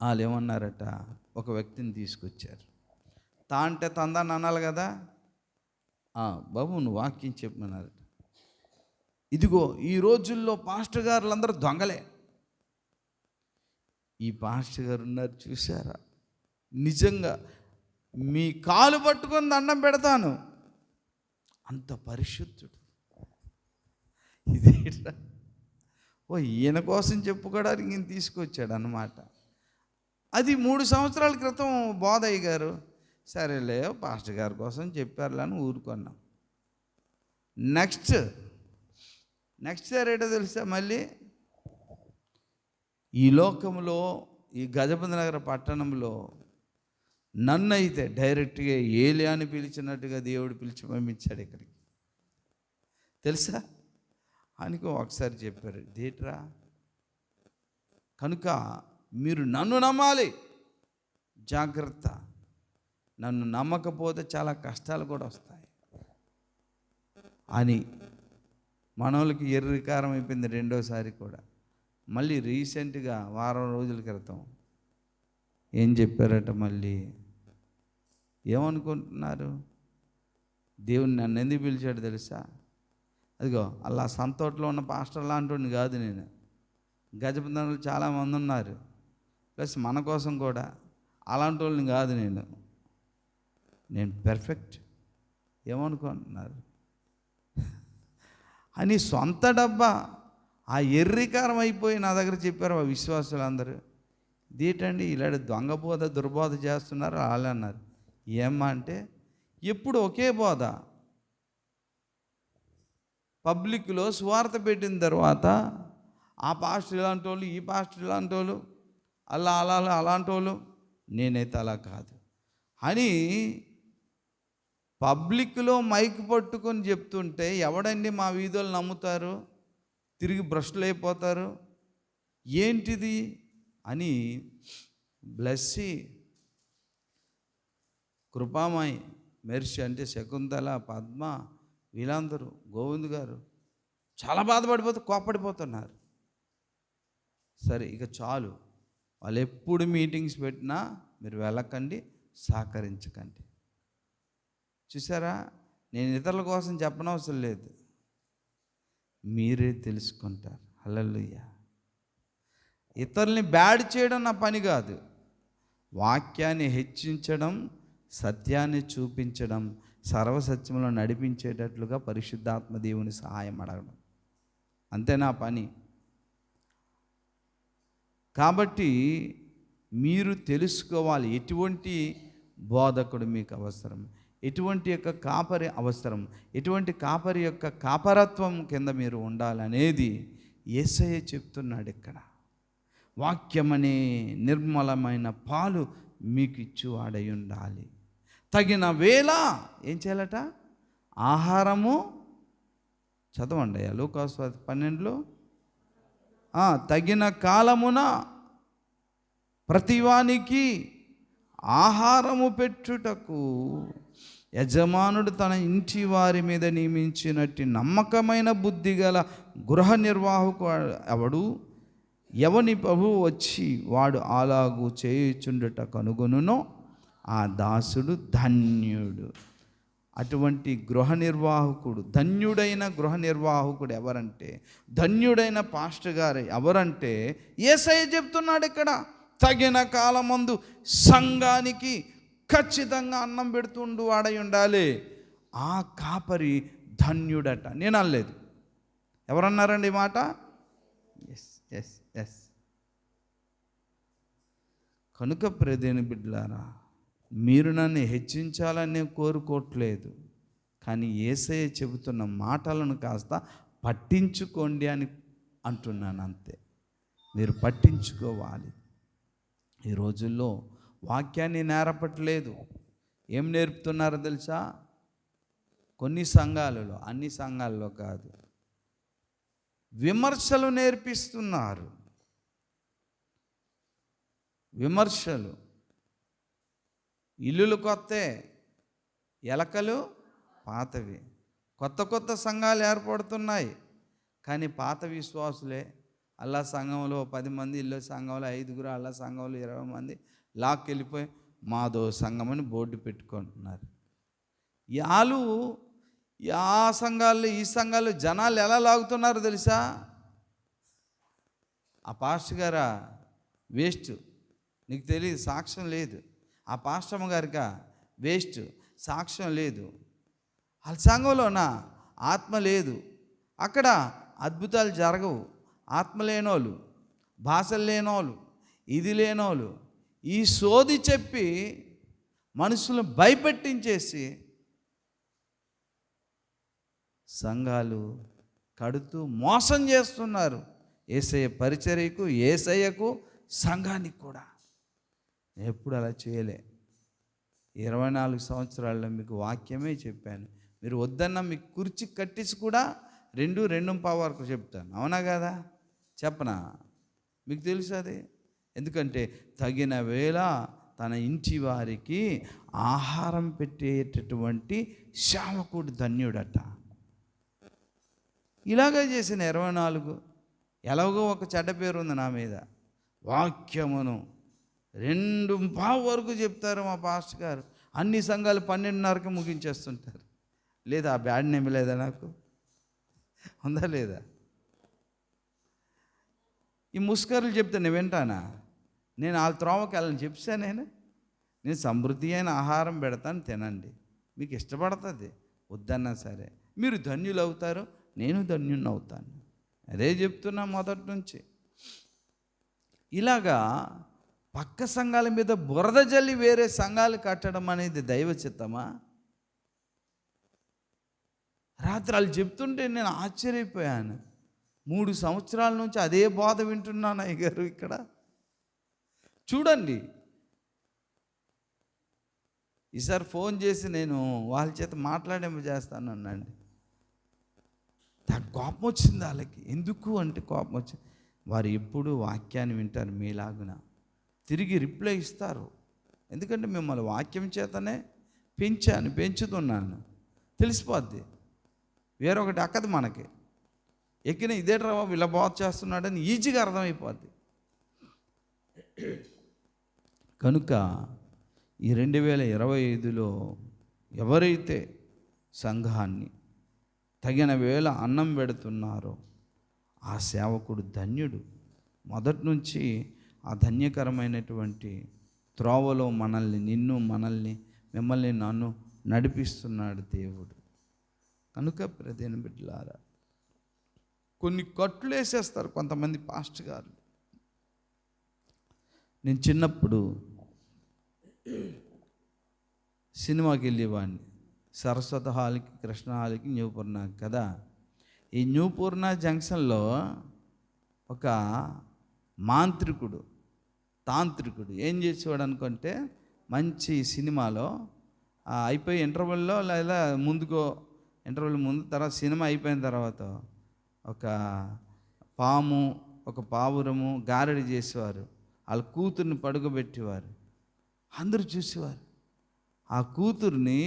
వాళ్ళు ఏమన్నారట, ఒక వ్యక్తిని తీసుకొచ్చారు. తా అంటే తందాన్ని అనాలి కదా, బాబు నువ్వు వాక్యం చెప్పమన్నారట. ఇదిగో ఈ రోజుల్లో పాస్టర్ గారులందరూ దొంగలే. ఈ పాస్టర్ గారు ఉన్నారు చూసారా, నిజంగా మీ కాలు పట్టుకొని దండం పెడతాను, అంత పరిశుద్ధుడు. ఇదేట్రా, ఈయన కోసం చెప్పుకోవడానికి ఈయన తీసుకొచ్చాడు అన్నమాట. అది 3 సంవత్సరాల క్రితం బోధయ్య గారు, సరేలే పాస్టర్ గారి కోసం చెప్పారులే అని ఊరుకున్నాం. నెక్స్ట్ ఇయర్ ఏంటో తెలుసా, మళ్ళీ ఈ లోకంలో ఈ గజపతి నగర పట్టణంలో నన్ను అయితే డైరెక్ట్గా ఏలియా అని పిలిచినట్టుగా దేవుడు పిలిచి పంపించాడు ఇక్కడికి, తెలుసా అనుకో. ఒకసారి చెప్పారు, దేట్రా, కనుక మీరు నన్ను నమ్మాలి, జాగ్రత్త, నన్ను నమ్మకపోతే చాలా కష్టాలు కూడా వస్తాయి అని మనోళ్ళకి ఎర్రికారం అయిపోయింది. రెండోసారి కూడా మళ్ళీ రీసెంట్గా వారం రోజుల క్రితం ఏం చెప్పారట, మళ్ళీ ఏమనుకుంటున్నారు, దేవుని నన్ను ఎందుకు పిలిచాడు తెలుసా? అదిగో అలా సంతోట్లో ఉన్న పాస్టర్ లాంటి కాదు నేను, గజపతిలు చాలామంది ఉన్నారు, ప్లస్ మన కోసం కూడా అలాంటి వాళ్ళని కాదు నేను పర్ఫెక్ట్. ఏమనుకుంటున్నారు అని సొంత డబ్బా ఆ ఎర్రికారం అయిపోయి నా దగ్గర చెప్పారు ఆ విశ్వాసులందరూ. ఇదేంటండి ఇలాంటి దొంగబోధ దుర్బోధ చేస్తున్నారు వాళ్ళు అన్నారు. ఏమ్మా అంటే, ఎప్పుడు ఒకే బోధ, పబ్లిక్లో సువార్త పెట్టిన తర్వాత ఆ పాస్టర్ ఇలాంటి వాళ్ళు, ఈ పాస్టర్ ఇలాంటి వాళ్ళు, అలాంటి వాళ్ళు, నేనైతే అలా కాదు అని పబ్లిక్లో మైక్ పట్టుకొని చెప్తుంటే ఎవడండి మా వీధులు నమ్ముతారు, తిరిగి భ్రష్టులు అయిపోతారు, ఏంటిది అని బ్లెస్సీ, కృపామాయి, మెర్సి అంటే శకుంతల, పద్మ, వీళ్ళందరూ, గోవింద్ గారు చాలా కోప్పడిపోతున్నారు. సరే ఇక చాలు, వాళ్ళు ఎప్పుడు మీటింగ్స్ పెట్టినా మీరు వెళ్ళకండి, సహకరించకండి. చూసారా, నేను ఇతరుల కోసం చెప్పనవసరం లేదు, మీరే తెలుసుకుంటారు. హల్లెలూయా. ఇతరుల్ని బ్యాడ్ చేయడం నా పని కాదు, వాక్యాన్ని హెచ్చించడం, సత్యాన్ని చూపించడం, సర్వసత్యంలో నడిపించేటట్లుగా పరిశుద్ధాత్మ దేవుని సహాయం అడగడం, అంతే నా పని. కాబట్టి మీరు తెలుసుకోవాలి ఎటువంటి బోధకుడు మీకు అవసరం, ఎటువంటి యొక్క కాపరి అవసరం, ఎటువంటి కాపరి యొక్క కాపరత్వం కింద మీరు ఉండాలనేది యేసయ్య చెప్తున్నాడు ఇక్కడ. వాక్యమనే నిర్మలమైన పాలు మీకు ఇచ్చువాడై ఉండాలి, తగిన వేళ ఏం చేయాలట, ఆహారము, చదవండి లూకా 12లో, తగిన కాలమున ప్రతివానికి ఆహారము పెట్టుటకు యజమానుడు తన ఇంటి వారి మీద నియమించినట్టు నమ్మకమైన బుద్ధి గల గృహ నిర్వాహకు ఎవని ప్రభువు వచ్చి వాడు అలాగూ చేయుచుండుట కనుగొనునో ఆ దాసుడు ధన్యుడు. అటువంటి గృహ నిర్వాహకుడు, ధన్యుడైన గృహ నిర్వాహకుడు ఎవరంటే, ధన్యుడైన పాస్టర్ గారు ఎవరంటే, యేసయ్య చెప్తున్నాడు ఇక్కడ, తగిన కాలమందు సంఘానికి ఖచ్చితంగా అన్నం పెడుతుండు వాడై ఉండాలి. ఆ కాపరి ధన్యుడట. నేను అనలేదు, ఎవరన్నారండి ఈ మాట? Yes yes yes. కనుక ప్రియమైన బిడ్డలారా, మీరు నన్ను హెచ్చించాలని నేను కోరుకోవట్లేదు, కానీ యేసయ్య చెబుతున్న మాటలను కాస్త పట్టించుకోండి అని అంటున్నాను అంతే. మీరు పట్టించుకోవాలి. ఈ రోజుల్లో వాక్యాన్ని నేర్పట్లేదు. ఏం నేర్పుతున్నారో తెలుసా? కొన్ని సంఘాలలో, అన్ని సంఘాల్లో కాదు, విమర్శలు నేర్పిస్తున్నారు. విమర్శలు. ఇల్లులు కొత్తే, ఎలకలు పాతవి. కొత్త కొత్త సంఘాలు ఏర్పడుతున్నాయి, కానీ పాత విశ్వాసులే. అల్లా సంఘంలో 10 మంది, ఇల్లు సంఘంలో 5, అల్లా సంఘంలో 20 మంది లాక్కెళ్ళిపోయి మాదో సంఘం అని బోర్డు పెట్టుకుంటున్నారు. వాళ్ళు ఆ సంఘాల్లో ఈ సంఘాల్లో జనాలు ఎలా లాగుతున్నారు తెలుసా? ఆ పాస్టర్ గారా వేస్ట్, నీకు తెలియదు, సాక్ష్యం లేదు. ఆ పాస్టమ్మ గారికా వేస్ట్, సాక్ష్యం లేదు. వాళ్ళ సంఘంలోనా ఆత్మ లేదు, అక్కడ అద్భుతాలు జరగవు. ఆత్మ లేనోళ్ళు, భాషలు లేనోళ్ళు, ఇది లేనోళ్ళు ఈ సోది చెప్పి మనుషులను భయపెట్టించేసి సంఘాలు కడుతూ మోసం చేస్తున్నారు. యేసయ్య పరిచర్యకు, యేసయ్యకు, సంఘానికి కూడా. ఎప్పుడు అలా చేయలే. 24 సంవత్సరాల్లో మీకు వాక్యమే చెప్పాను. మీరు వద్దన్న మీకు కుర్చీ కట్టించి కూడా 2:02 వరకు చెప్తాను. అవునా కదా? చెప్పనా? మీకు తెలుసు అది. ఎందుకంటే తగిన వేళ తన ఇంటి వారికి ఆహారం పెట్టేటటువంటి సేవకుడు ధన్యుడట. ఇలాగే చేసిన 24 ఎలాగో ఒక చెడ్డ పేరు ఉంది నా మీద. వాక్యమును 2:15 వరకు చెప్తారు మా పాస్టర్ గారు. అన్ని సంఘాలు 12:30కి ముగించేస్తుంటారు. లేదా ఆ బ్యాడ్ నేమ్ లేదా నాకు? ఉందా లేదా? ఈ ముస్కర్లు చెప్తే నేను వింటానా? నేను వాళ్ళ త్రోవకి వెళ్ళని చెప్పా. నేను సమృద్ధి అయిన ఆహారం పెడతాను, తినండి, మీకు ఇష్టపడుతుంది. వద్దన్నా సరే మీరు ధన్యులు అవుతారు, నేను ధన్యుని అవుతాను. అదే చెప్తున్నా మొదటి నుంచి. ఇలాగా పక్క సంఘాల మీద బురద జల్లి వేరే సంఘాలు కట్టడం అనేది దైవ చిత్తమా? రాత్రి వాళ్ళు చెప్తుంటే నేను ఆశ్చర్యపోయాను. 3 సంవత్సరాల నుంచి అదే బోధ వింటున్నాను అయ్యగారు ఇక్కడ. చూడండి, ఈసారి ఫోన్ చేసి నేను వాళ్ళ చేత మాట్లాడేమో చేస్తాను అన్నాండి. నాకు కోపం వచ్చింది వాళ్ళకి. ఎందుకు అంటే కోపం వచ్చింది. వారు ఎప్పుడు వాక్యాన్ని వింటారు మీలాగున, తిరిగి రిప్లై ఇస్తారు. ఎందుకంటే మిమ్మల్ని వాక్యం చేతనే పెంచుతున్నాను, తెలిసిపోద్ది. వేరొకటి అక్కది మనకి. ఎక్కిన ఇదే రా వీళ్ళ బోధ చేస్తున్నాడని ఈజీగా అర్థమైపోద్ది. కనుక ఈ 2025లో ఎవరైతే సంఘాన్ని తగిన వేళ అన్నం పెడుతున్నారో ఆ సేవకుడు ధన్యుడు. మొదటి నుంచి ఆ ధన్యకరమైనటువంటి త్రోవలో మిమ్మల్ని నన్ను నడిపిస్తున్నాడు దేవుడు. కనుక ప్రియమైన బిడ్డలారా, కొన్ని కట్లు వేసేస్తారు కొంతమంది పాస్టర్ గారు. నేను చిన్నప్పుడు సినిమాకి వెళ్ళేవాడిని. సరస్వతి హాల్కి, కృష్ణ హాల్కి, న్యూపూర్ణ కదా. ఈ న్యూపూర్ణ జంక్షన్లో ఒక తాంత్రికుడు ఏం చేసేవాడు అనుకుంటే, మంచి సినిమాలో అయిపోయి ఇంటర్వెల్లో లేదా ఇంటర్వెల్ ముందు తర్వాత సినిమా అయిపోయిన తర్వాత ఒక పాము, ఒక పావురము గారడి చేసేవారు. వాళ్ళ కూతుర్ని పడుకోబెట్టేవారు. అందరూ చూసేవారు. ఆ కూతుర్ని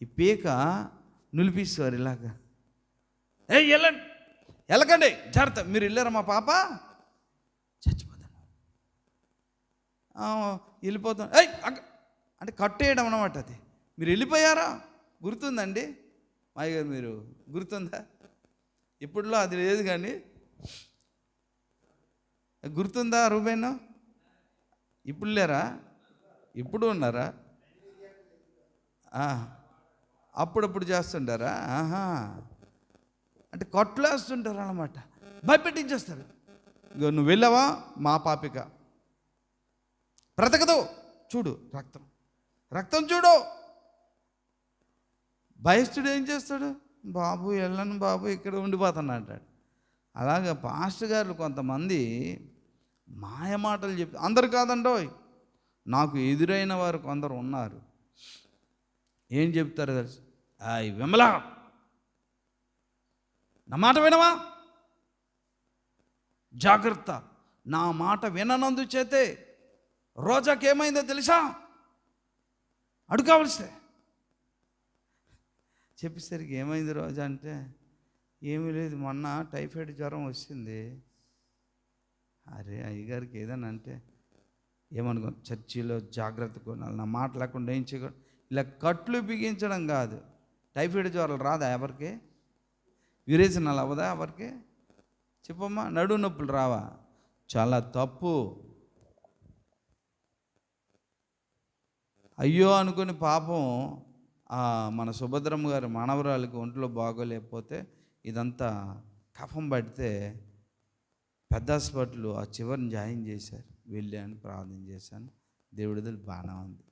ఈ పీక నులిపిస్తారు ఇలాగా. వెళ్ళకండి జాగ్రత్త, మీరు వెళ్ళారా మా పాప చచ్చిపోతాను, వెళ్ళిపోతాను అంటే కట్టేయడం అన్నమాట. అది మీరు వెళ్ళిపోయారా? గుర్తుందండి మాయ గారు, మీరు గుర్తుందా? ఇప్పుడులో అది లేదు కానీ గుర్తుందా రూబేన్? ఇప్పుడు లేరా? ఇప్పుడు ఉన్నారా? అప్పుడప్పుడు చేస్తుంటారా? అంటే కట్లేస్తుంటారు అన్నమాట, భయపెట్టించేస్తారు. ఇగో నువ్వు వెళ్ళావా మా పాపిక బ్రతకదు, చూడు రక్తం, రక్తం చూడు. భయస్తుడు ఏం చేస్తాడు? బాబు వెళ్ళను బాబు, ఇక్కడ ఉండిపోతాను అంటాడు. అలాగే పాస్టర్ గారు కొంతమంది మాయ మాటలు చెప్తే, అందరు కాదండోయ్, నాకు ఎదురైన వారు కొందరు ఉన్నారు. ఏం చెప్తారు తెలుసు? విమలా, నా మాట వినవా? జాగ్రత్త, నా మాట విననందు చేతే రోజాకి ఏమైందో తెలుసా? అడుగుకావలసే. చెప్పేసరికి ఏమైంది రోజా అంటే, ఏమీ లేదు, మొన్న టైఫాయిడ్ జ్వరం వచ్చింది. అరే అయ్యగారికి ఏదైనా అంటే ఏమనుకో, చర్చిలో జాగ్రత్త కొనాలి, నా మాట లేకుండా ఏం చేయకూడదు. ఇలా కట్లు బిగించడం కాదు. టైఫాయిడ్ జ్వరాలు రాదా ఎవరికి? విరేచనాలు అవ్వదా ఎవరికి? చెప్పమ్మా, నడు నొప్పులు రావా? చాలా తప్పు. అయ్యో అనుకుని పాపం మన సుభద్రమ్మ గారి మనవరాలకి ఒంట్లో బాగోలేకపోతే ఇదంతా కఫం పడితే పెద్ద హాస్పిటల్ ఆ చివరిని జాయిన్ చేశారు. వెళ్ళాను, ప్రార్థన చేశాను, దేవుడిది బాగానే ఉంది.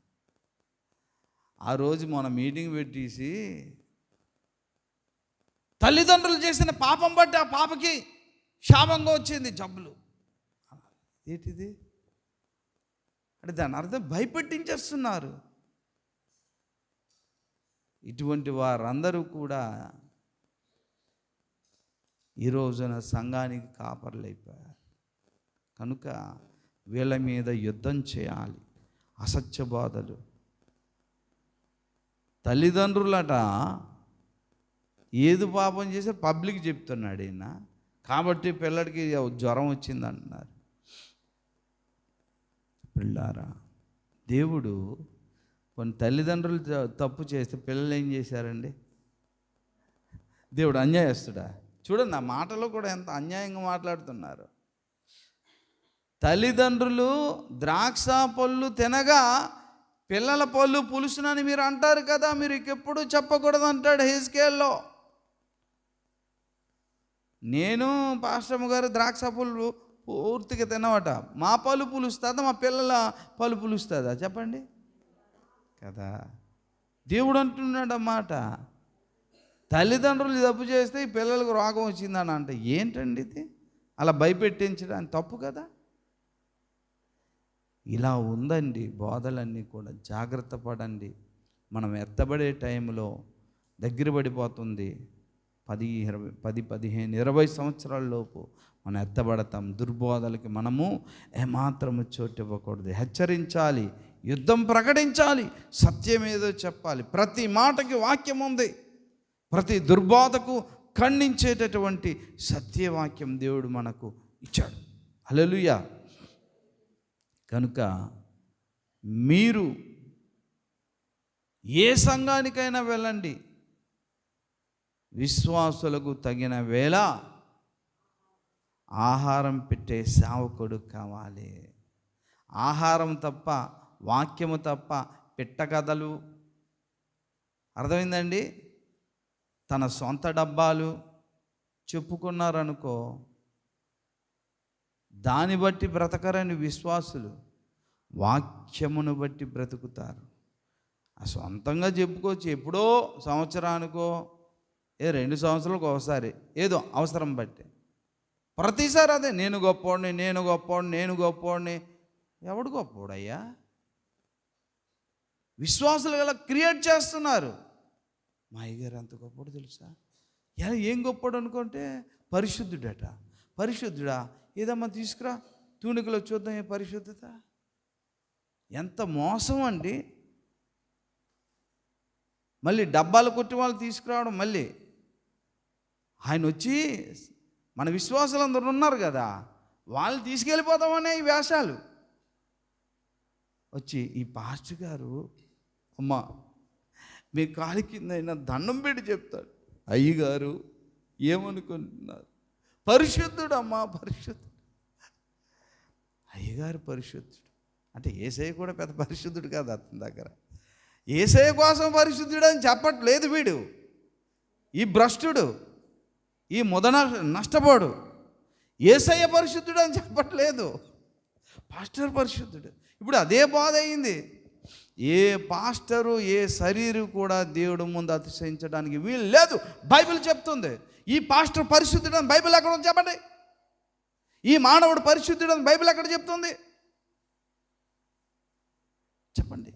ఆ రోజు మన మీటింగ్ పెట్టేసి తల్లిదండ్రులు చేసిన పాపం బట్టి ఆ పాపకి శాపంగా వచ్చింది జబ్బులు. ఏంటిది అంటే దాని అర్థం భయపెట్టించేస్తున్నారు. ఇటువంటి వారందరూ కూడా ఈ రోజున సంఘానికి కాపర్లైపోయారు. కనుక వీళ్ళ మీద యుద్ధం చేయాలి. అసత్య బోధలు, తల్లిదండ్రులట ఏది పాపం చేసి పబ్లిక్ చెప్తున్నాడు ఈయన, కాబట్టి పిల్లడికి జ్వరం వచ్చింది అంటున్నారు. పిల్లారా, దేవుడు కొన్ని తల్లిదండ్రులు తప్పు చేస్తే పిల్లలు ఏం చేశారండి? దేవుడు అన్యాయస్తుడా? చూడండి, నా మాటలో కూడా ఎంత అన్యాయంగా మాట్లాడుతున్నారు. తల్లిదండ్రులు ద్రాక్ష పళ్ళు తినగా పిల్లల పళ్ళు పులుసునని మీరు అంటారు కదా, మీరు ఇంకెప్పుడు చెప్పకూడదు అంటాడు హెజ్కేల్లో. నేను పాస్టమ్మ గారు ద్రాక్ష పళ్ళు పూర్తిగా తినవట, మా పళ్ళు పులుస్తుందా, మా పిల్లల పళ్ళు పులుస్తుందా చెప్పండి కదా. దేవుడు అంటున్నాడు అన్నమాట, తల్లిదండ్రులు తప్పు చేస్తే ఈ పిల్లలకు రోగం వచ్చిందని అంటే ఏంటండి ఇది? అలా భయపెట్టించడానికి తప్పు కదా. ఇలా ఉందండి బోధలన్నీ కూడా. జాగ్రత్త పడండి. మనం ఎత్తబడే టైంలో దగ్గర పడిపోతుంది. 10, 15, 20 సంవత్సరాల లోపు మనం ఎత్తబడతాం. దుర్బోధలకి మనము ఏమాత్రము చోటు ఇవ్వకూడదు. హెచ్చరించాలి, యుద్ధం ప్రకటించాలి, సత్యం ఏదో చెప్పాలి. ప్రతి మాటకి వాక్యం ఉంది. ప్రతి దుర్బోధకు ఖండించేటటువంటి సత్యవాక్యం దేవుడు మనకు ఇచ్చాడు. హల్లెలూయా. కనుక మీరు ఏ సంఘానికైనా వెళ్ళండి, విశ్వాసులకు తగిన వేళ ఆహారం పెట్టే సేవకుడు కావాలి. ఆహారం తప్ప, వాక్యము తప్ప, పిట్టకథలు, అర్థమైందండి, తన సొంత డబ్బాలు చెప్పుకున్నారనుకో, దాన్ని బట్టి బ్రతకరని విశ్వాసులు వాక్యమును బట్టి బ్రతుకుతారు. సొంతంగా చెప్పుకోవచ్చు, ఎప్పుడో సంవత్సరానికో 2 సంవత్సరాలకు ఒకసారి ఏదో అవసరం బట్టి. ప్రతిసారి అదే, నేను గొప్పోడిని, నేను గొప్పోడిని, నేను గొప్పోడిని. ఎవడు గొప్పోడయ్యా? విశ్వాసులు గల క్రియేట్ చేస్తున్నారు. మా అయ్యగారు అంత గొప్పడు తెలుసా? ఏం గొప్పడు అనుకుంటే పరిశుద్ధుడట. పరిశుద్ధుడా? ఏదమ్మా తీసుకురా, తూనికలో చూద్దాం ఏ పరిశుద్ధత. ఎంత మోసం అండి. మళ్ళీ డబ్బాలు కొట్టి వాళ్ళు తీసుకురావడం, మళ్ళీ ఆయన వచ్చి మన విశ్వాసులందరూ ఉన్నారు కదా, వాళ్ళు తీసుకెళ్ళిపోతామనే ఈ వేషాలు వచ్చి, ఈ పాస్టర్ గారు అమ్మా మీ కాలి కింద అయినా దండం పెట్టి చెప్తాడు, అయ్యగారు ఏమనుకుంటున్నారు, పరిశుద్ధుడు అమ్మా, పరిశుద్ధుడు. అయ్యగారు పరిశుద్ధుడు అంటే యేసయ్య కూడా పెద్ద పరిశుద్ధుడు కాదు అతని దగ్గర. యేసయ్య కోసం పరిశుద్ధుడు అని చెప్పట్లేదు వీడు, ఈ భ్రష్టుడు. ఈ నష్టపోడు. యేసయ్య పరిశుద్ధుడు అని చెప్పట్లేదు, పాస్టర్ పరిశుద్ధుడు. ఇప్పుడు అదే బాధ అయింది. ఏ పాస్టరు ఏ శరీరం కూడా దేవుడు ముందు అతిశయించడానికి వీలు లేదు. బైబిల్ చెప్తుంది. ఈ పాస్టర్ పరిశుద్ధుడు అని బైబిల్ ఎక్కడ ఉంది చెప్పండి? ఈ మానవుడు పరిశుద్ధుడు అని బైబిల్ ఎక్కడ చెప్తుంది చెప్పండి?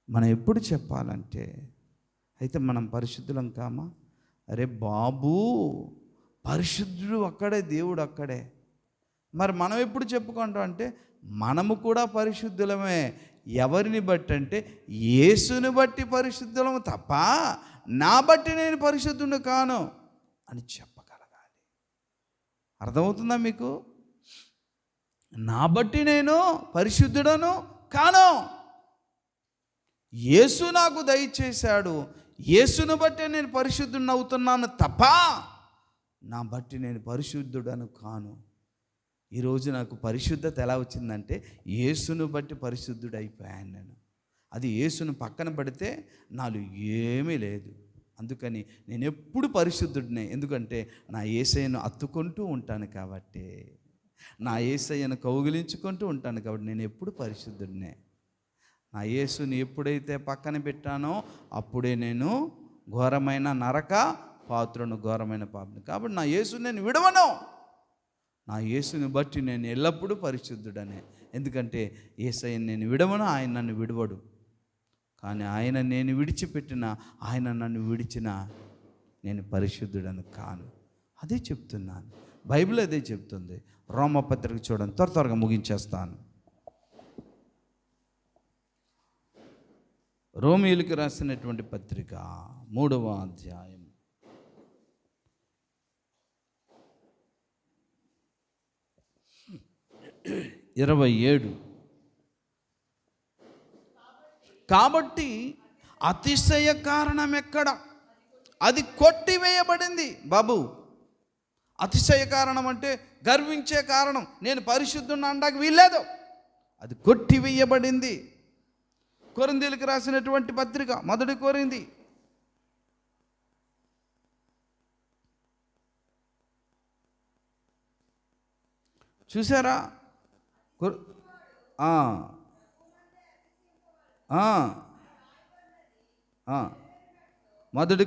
మనం ఎప్పుడు చెప్పాలంటే, అయితే మనం పరిశుద్ధులం కామా? అరే బాబు, పరిశుద్ధుడు అక్కడే, దేవుడు అక్కడే. మరి మనం ఎప్పుడు చెప్పుకుంటాం అంటే, మనము కూడా పరిశుద్ధులమే. ఎవరిని బట్టి అంటే, యేసుని బట్టి పరిశుద్ధులము తప్ప నా బట్టి నేను పరిశుద్ధుని కాను అని చెప్పగలగాలి. అర్థమవుతుందా మీకు? నా బట్టి నేను పరిశుద్ధుడను కాను, యేసు నాకు దయచేశాడు, యేసును బట్టి నేను పరిశుద్ధుని అవుతున్నాను తప్ప నా బట్టి నేను పరిశుద్ధుడను కాను. ఈరోజు నాకు పరిశుద్ధత ఎలా వచ్చిందంటే, యేసును బట్టి పరిశుద్ధుడు అయిపోయాను నేను. అది యేసును పక్కన పడితే నాలో ఏమీ లేదు. అందుకని నేను ఎప్పుడు పరిశుద్ధుడినే. ఎందుకంటే నా యేసయ్యను అత్తుకుంటూ ఉంటాను కాబట్టి, నా యేసయ్యను కౌగిలించుకుంటూ ఉంటాను కాబట్టి నేను ఎప్పుడు పరిశుద్ధుడినే. నా యేసుని ఎప్పుడైతే పక్కన పెట్టానో అప్పుడే నేను ఘోరమైన నరక పాత్రను, ఘోరమైన పాపను. కాబట్టి నా యేసుని నేను విడవను. నా యేసుని బట్టి నేను ఎల్లప్పుడూ పరిశుద్ధుడనే. ఎందుకంటే యేసయ్యను నేను విడవను, ఆయన నన్ను విడవడు. కానీ ఆయన నేను విడిచిపెట్టిన, ఆయన నన్ను విడిచిన నేను పరిశుద్ధుడను కాను. అదే చెప్తున్నాను, బైబిల్ అదే చెప్తుంది. రోమపత్రిక చూడండి, త్వరగా ముగించేస్తాను. రోమీయులకు రాసినటువంటి పత్రిక 3వ అధ్యాయం 27. కాబట్టి అతిశయ కారణం ఎక్కడ? అది కొట్టివేయబడింది. బాబు, అతిశయ కారణం అంటే గర్వించే కారణం, నేను పరిశుద్ధుని అనడానికి వీల్లేదు, అది కొట్టివేయబడింది. కొరింథీయులకు రాసినటువంటి పత్రిక 1 కొరింథీ చూసారా? 1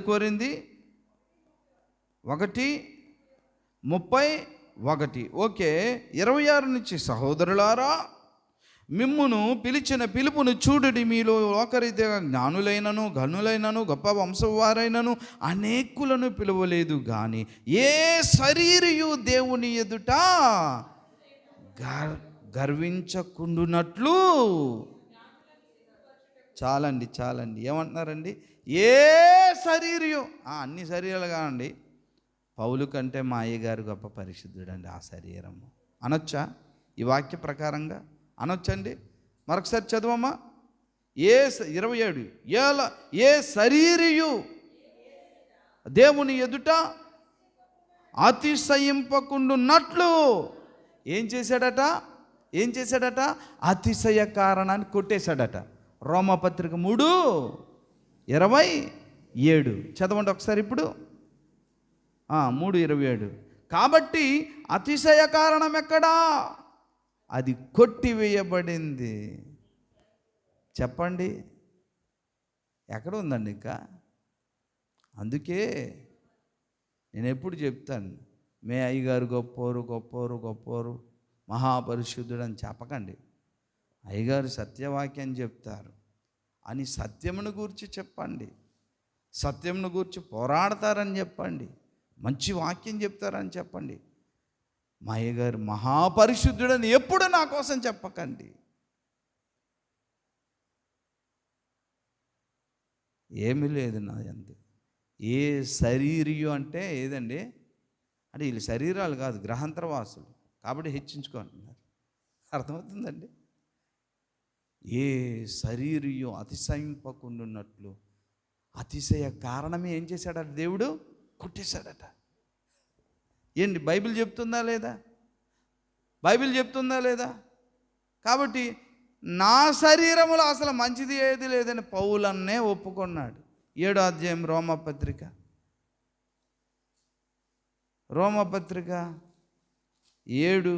కొరింథీ 1:31. ఓకే, 26 నుంచి, సహోదరులారా, మిమ్మును పిలిచిన పిలుపును చూడుడి. మీలో ఒకరిదిగా జ్ఞానులైనను ఘనులైనను గొప్ప వంశవారైనను అనేకులను పిలువలేదు, కానీ ఏ శరీరియు దేవుని ఎదుట గర్వించకుండునట్లు. చాలండి. ఏమంటున్నారండి? ఏ శరీరయు, అన్ని శరీరాలు కానండి. పౌలు కంటే మా అయ్యగారు గొప్ప పరిశుద్ధుడండి. ఆ శరీరము అనొచ్చా? ఈ వాక్య ప్రకారంగా అనొచ్చండి? మరొకసారి చదవమ్మా. 27 ఏ శరీరియు దేవుని ఎదుట అతిశయింపకుండునట్లు ఏం చేశాడట? అతిశయ కారణాన్ని కొట్టేశాడట. రోమపత్రిక 3:27 చదవండి ఒకసారి ఇప్పుడు. 3:27. కాబట్టి అతిశయ కారణం ఎక్కడా? అది కొట్టివేయబడింది. చెప్పండి, ఎక్కడ ఉందండి ఇంకా? అందుకే నేను ఎప్పుడు చెప్తాను, మే అయ్యగారు గొప్పోరు మహాపరిశుద్ధుడు అని చెప్పకండి. అయ్యగారు సత్యవాక్యం చెప్తారు అని సత్యమును గూర్చి చెప్పండి, సత్యమును గూర్చి పోరాడతారని చెప్పండి, మంచి వాక్యం చెప్తారని చెప్పండి. మా అయ్యగారు మహాపరిశుద్ధుడని ఎప్పుడు నా కోసం చెప్పకండి. ఏమీ లేదు నా యందు. ఏ శరీరియు అంటే ఏదండి? అంటే వీళ్ళు శరీరాలు కాదు, గ్రహాంతరవాసులు కాబట్టి హెచ్చించుకుంటున్నారు. అర్థమవుతుందండి? ఏ శరీరియు అతిశయింపకుండున్నట్లు అతిశయ కారణమే ఏం చేశాడట? దేవుడు కొట్టేశాడట. ఏంటి బైబిల్ చెప్తుందా లేదా? కాబట్టి నా శరీరములో అసలు మంచిది ఏది లేదని పౌలన్నే ఒప్పుకున్నాడు. 7వ అధ్యాయం రోమపత్రిక రోమపత్రిక 7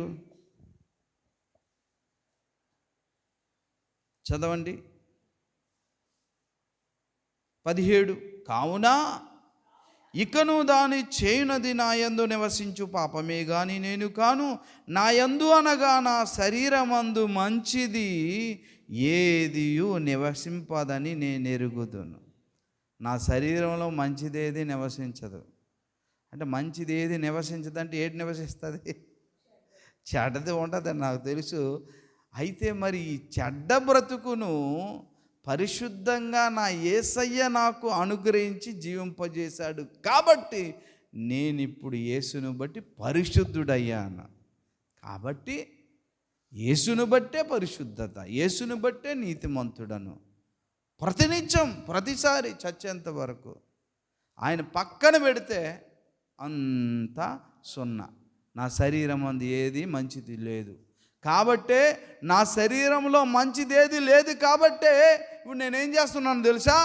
చదవండి, 17. కావున ఇకను దాని చేయునది నా యందు నివసించు పాపమే గాని నేను కాను. నా యందు అనగా నా శరీరమందు మంచిది ఏదియు నివసింపదని నేను ఎరుగుదును. నా శరీరంలో మంచిదేది నివసించదు. అంటే మంచిది ఏది నివసించదంటే ఏది నివసిస్తుంది? చెడ్డది ఉంటుందని నాకు తెలుసు. అయితే మరి ఈ చెడ్డ బ్రతుకును పరిశుద్ధంగా నా యేసయ్య నాకు అనుగ్రహించి జీవింపజేశాడు కాబట్టి నేను ఇప్పుడు యేసును బట్టి పరిశుద్ధుడయ్యాను. కాబట్టి యేసును బట్టే పరిశుద్ధత, యేసును బట్టే నీతిమంతుడను. ప్రతినిత్యం ప్రతిసారి చచ్చేంత వరకు ఆయన పక్కన పెడితే అంతా సున్నా. నా శరీరం అందు ఏది మంచిది లేదు కాబట్టే, నా శరీరంలో మంచిదేది లేదు కాబట్టే ఇప్పుడు నేనేం చేస్తున్నాను తెలుసా?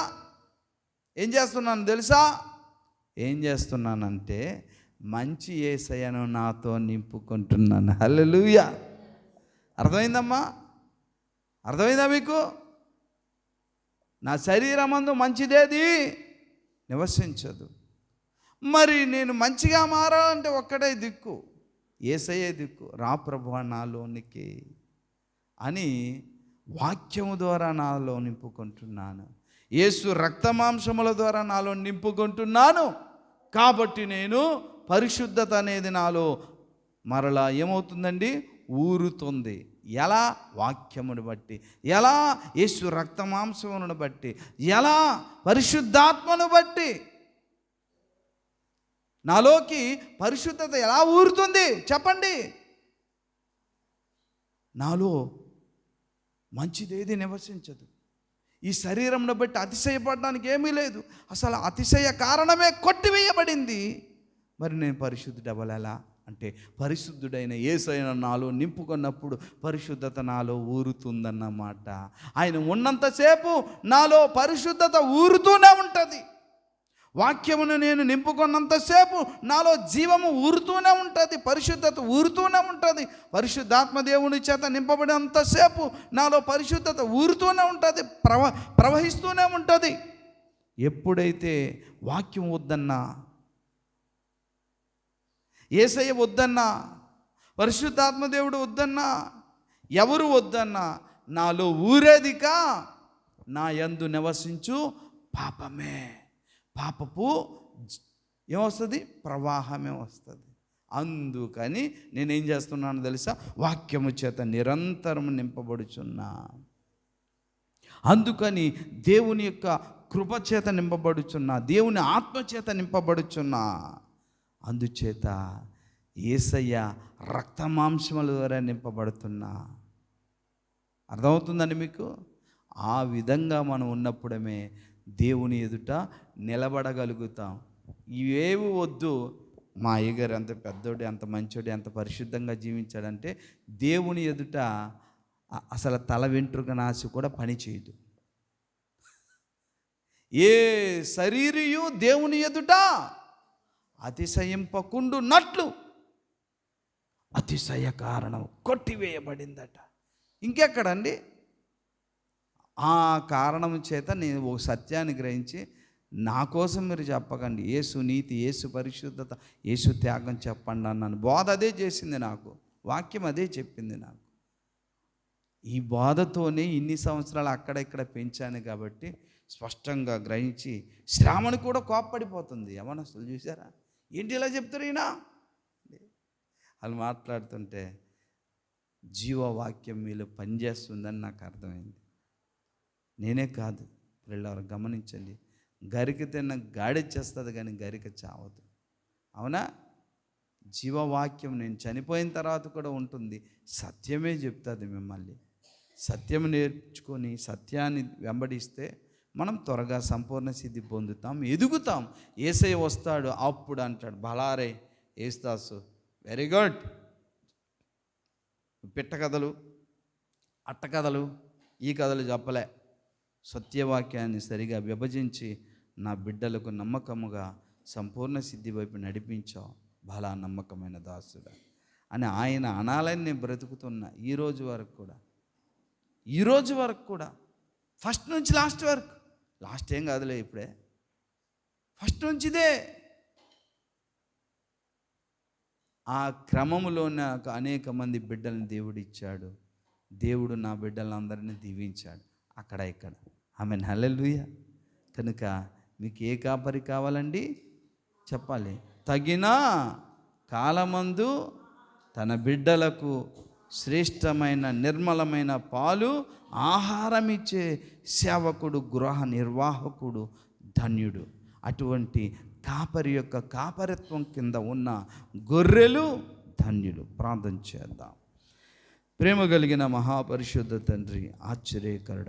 ఏం చేస్తున్నానంటే మంచి యేసయ్యను నాతో నింపుకుంటున్నాను. హల్లెలూయా. అర్థమైందమ్మా? అర్థమైందా మీకు? నా శరీరమందు మంచిదేది నివసించదు. మరి నేను మంచిగా మారాలంటే ఒక్కడే దిక్కు, యేసయ్యే దిక్కు. రా ప్రభువా నాలోనికి అని వాక్యము ద్వారా నాలో నింపుకుంటున్నాను. యేసు రక్తమాంసముల ద్వారా నాలో నింపుకుంటున్నాను కాబట్టి నేను పరిశుద్ధత అనేది నాలో మరలా ఏమవుతుందండి? ఊరుతుంది. ఎలా? వాక్యమును బట్టి. ఎలా? యేసు రక్తమాంసములను బట్టి. ఎలా? పరిశుద్ధాత్మను బట్టి. నాలోకి పరిశుద్ధత ఎలా ఊరుతుంది చెప్పండి? నాలో మంచిదేది నివసించదు. ఈ శరీరంను బట్టి అతిశయపడడానికి ఏమీ లేదు. అసలు అతిశయ కారణమే కొట్టివేయబడింది. మరి నేను పరిశుద్ధుడవ్వాలా అంటే పరిశుద్ధుడైన యేసయ్య నాలో నింపుకున్నప్పుడు పరిశుద్ధత నాలో ఊరుతుందన్నమాట. ఆయన ఉన్నంతసేపు నాలో పరిశుద్ధత ఊరుతూనే ఉంటుంది. వాక్యమును నేను నింపుకున్నంతసేపు నాలో జీవము ఊరుతూనే ఉంటుంది, పరిశుద్ధత ఊరుతూనే ఉంటుంది. పరిశుద్ధాత్మ దేవుని చేత నింపబడినంతసేపు నాలో పరిశుద్ధత ఊరుతూనే ఉంటుంది, ప్రవహిస్తూనే ఉంటుంది. ఎప్పుడైతే వాక్యం వద్దన్నా, యేసయ్య వద్దన్నా, పరిశుద్ధాత్మ దేవుడు వద్దన్నా, ఎవరు వద్దన్నా నాలో ఊరేదికా నా యందు నివసించు పాపమే. పాపపు ఏమొస్తుంది? ప్రవాహమే వస్తుంది. అందుకని నేనేం చేస్తున్నాను తెలుసా? వాక్యము చేత నిరంతరం నింపబడుచున్నా. అందుకని దేవుని యొక్క కృప చేత నింపబడుచున్నా, దేవుని ఆత్మ చేత నింపబడుచున్నా. అందుచేత యేసయ్య రక్తమాంసముల ద్వారా నింపబడుతున్నా. అర్థమవుతుందండి మీకు? ఆ విధంగా మనం ఉన్నప్పుడమే దేవుని ఎదుట నిలబడగలుగుతాం. ఇవేవి వద్దు, మా అయ్యగారు ఎంత పెద్దోడు, ఎంత మంచోడు, ఎంత పరిశుద్ధంగా జీవించాడంటే దేవుని ఎదుట అసలు తల వెంట్రుక నాసి కూడా పని చేయదు. ఏ శరీరియు దేవుని ఎదుట అతిశయింపకుండునట్లు అతిశయ కారణం కొట్టివేయబడిందట. ఇంకెక్కడండి? ఆ కారణం చేత నేను ఒక సత్యాన్ని గ్రహించి, నా కోసం మీరు చెప్పకండి, యేసు నీతి, యేసు పరిశుద్ధత, యేసు త్యాగం చెప్పండి అన్నాను. బోధ అదే చేసింది నాకు, వాక్యం అదే చెప్పింది నాకు. ఈ బోధతోనే ఇన్ని సంవత్సరాలు అక్కడ ఇక్కడ పెంచాను కాబట్టి స్పష్టంగా గ్రహించి, శ్రావణి కూడా కోప్పడిపోతుంది. యవనస్తులు చూసారా, ఏంటి ఇలా చెప్తారు ఈయన? వాళ్ళు మాట్లాడుతుంటే జీవవాక్యం మీలో పనిచేస్తుందని నాకు అర్థమైంది. నేనే కాదు, వీళ్ళెవరు గమనించండి, గరిక తిన్న గాడిచ్చేస్తుంది కానీ గరిక చావదు. అవునా? జీవవాక్యం నేను చనిపోయిన తర్వాత కూడా ఉంటుంది. సత్యమే చెప్తుంది మిమ్మల్ని. సత్యం నేర్చుకొని సత్యాన్ని వెంబడిస్తే మనం త్వరగా సంపూర్ణ సిద్ధి పొందుతాం, ఎదుగుతాం. యేసయ్య వస్తాడు, అప్పుడు అంటాడు, బలారే యేసుదాసు, వెరీ గుడ్. పిట్ట కథలు, అట్ట కథలు, ఈ కథలు చెప్పలే. సత్యవాక్యాన్ని సరిగా విభజించి నా బిడ్డలకు నమ్మకముగా సంపూర్ణ సిద్ధి వైపు నడిపించావు. బలా నమ్మకమైన దాసుడా అని ఆయన అనాలని నేను బ్రతుకుతున్నా ఈరోజు వరకు కూడా ఫస్ట్ నుంచి లాస్ట్ వరకు. లాస్ట్ ఏం కాదులే ఇప్పుడే, ఫస్ట్ నుంచి ఇదే. ఆ క్రమంలో నాకు అనేక మంది బిడ్డలను దేవుడు ఇచ్చాడు. దేవుడు నా బిడ్డలందరినీ దీవించాడు అక్కడ ఇక్కడ. ఆమెన్, హల్లెలూయా. కనుక మీకు ఏ కాపరి కావాలండి చెప్పాలి. తగిన కాలమందు తన బిడ్డలకు శ్రేష్టమైన నిర్మలమైన పాలు ఆహారం ఇచ్చే సేవకుడు, గృహ నిర్వాహకుడు ధన్యుడు. అటువంటి కాపరి యొక్క కాపరిత్వం కింద ఉన్న గొర్రెలు ధన్యులు. ప్రార్థన చేద్దాం. ప్రేమ కలిగిన మహాపరిశుద్ధ తండ్రి, ఆశ్చర్యకరుడు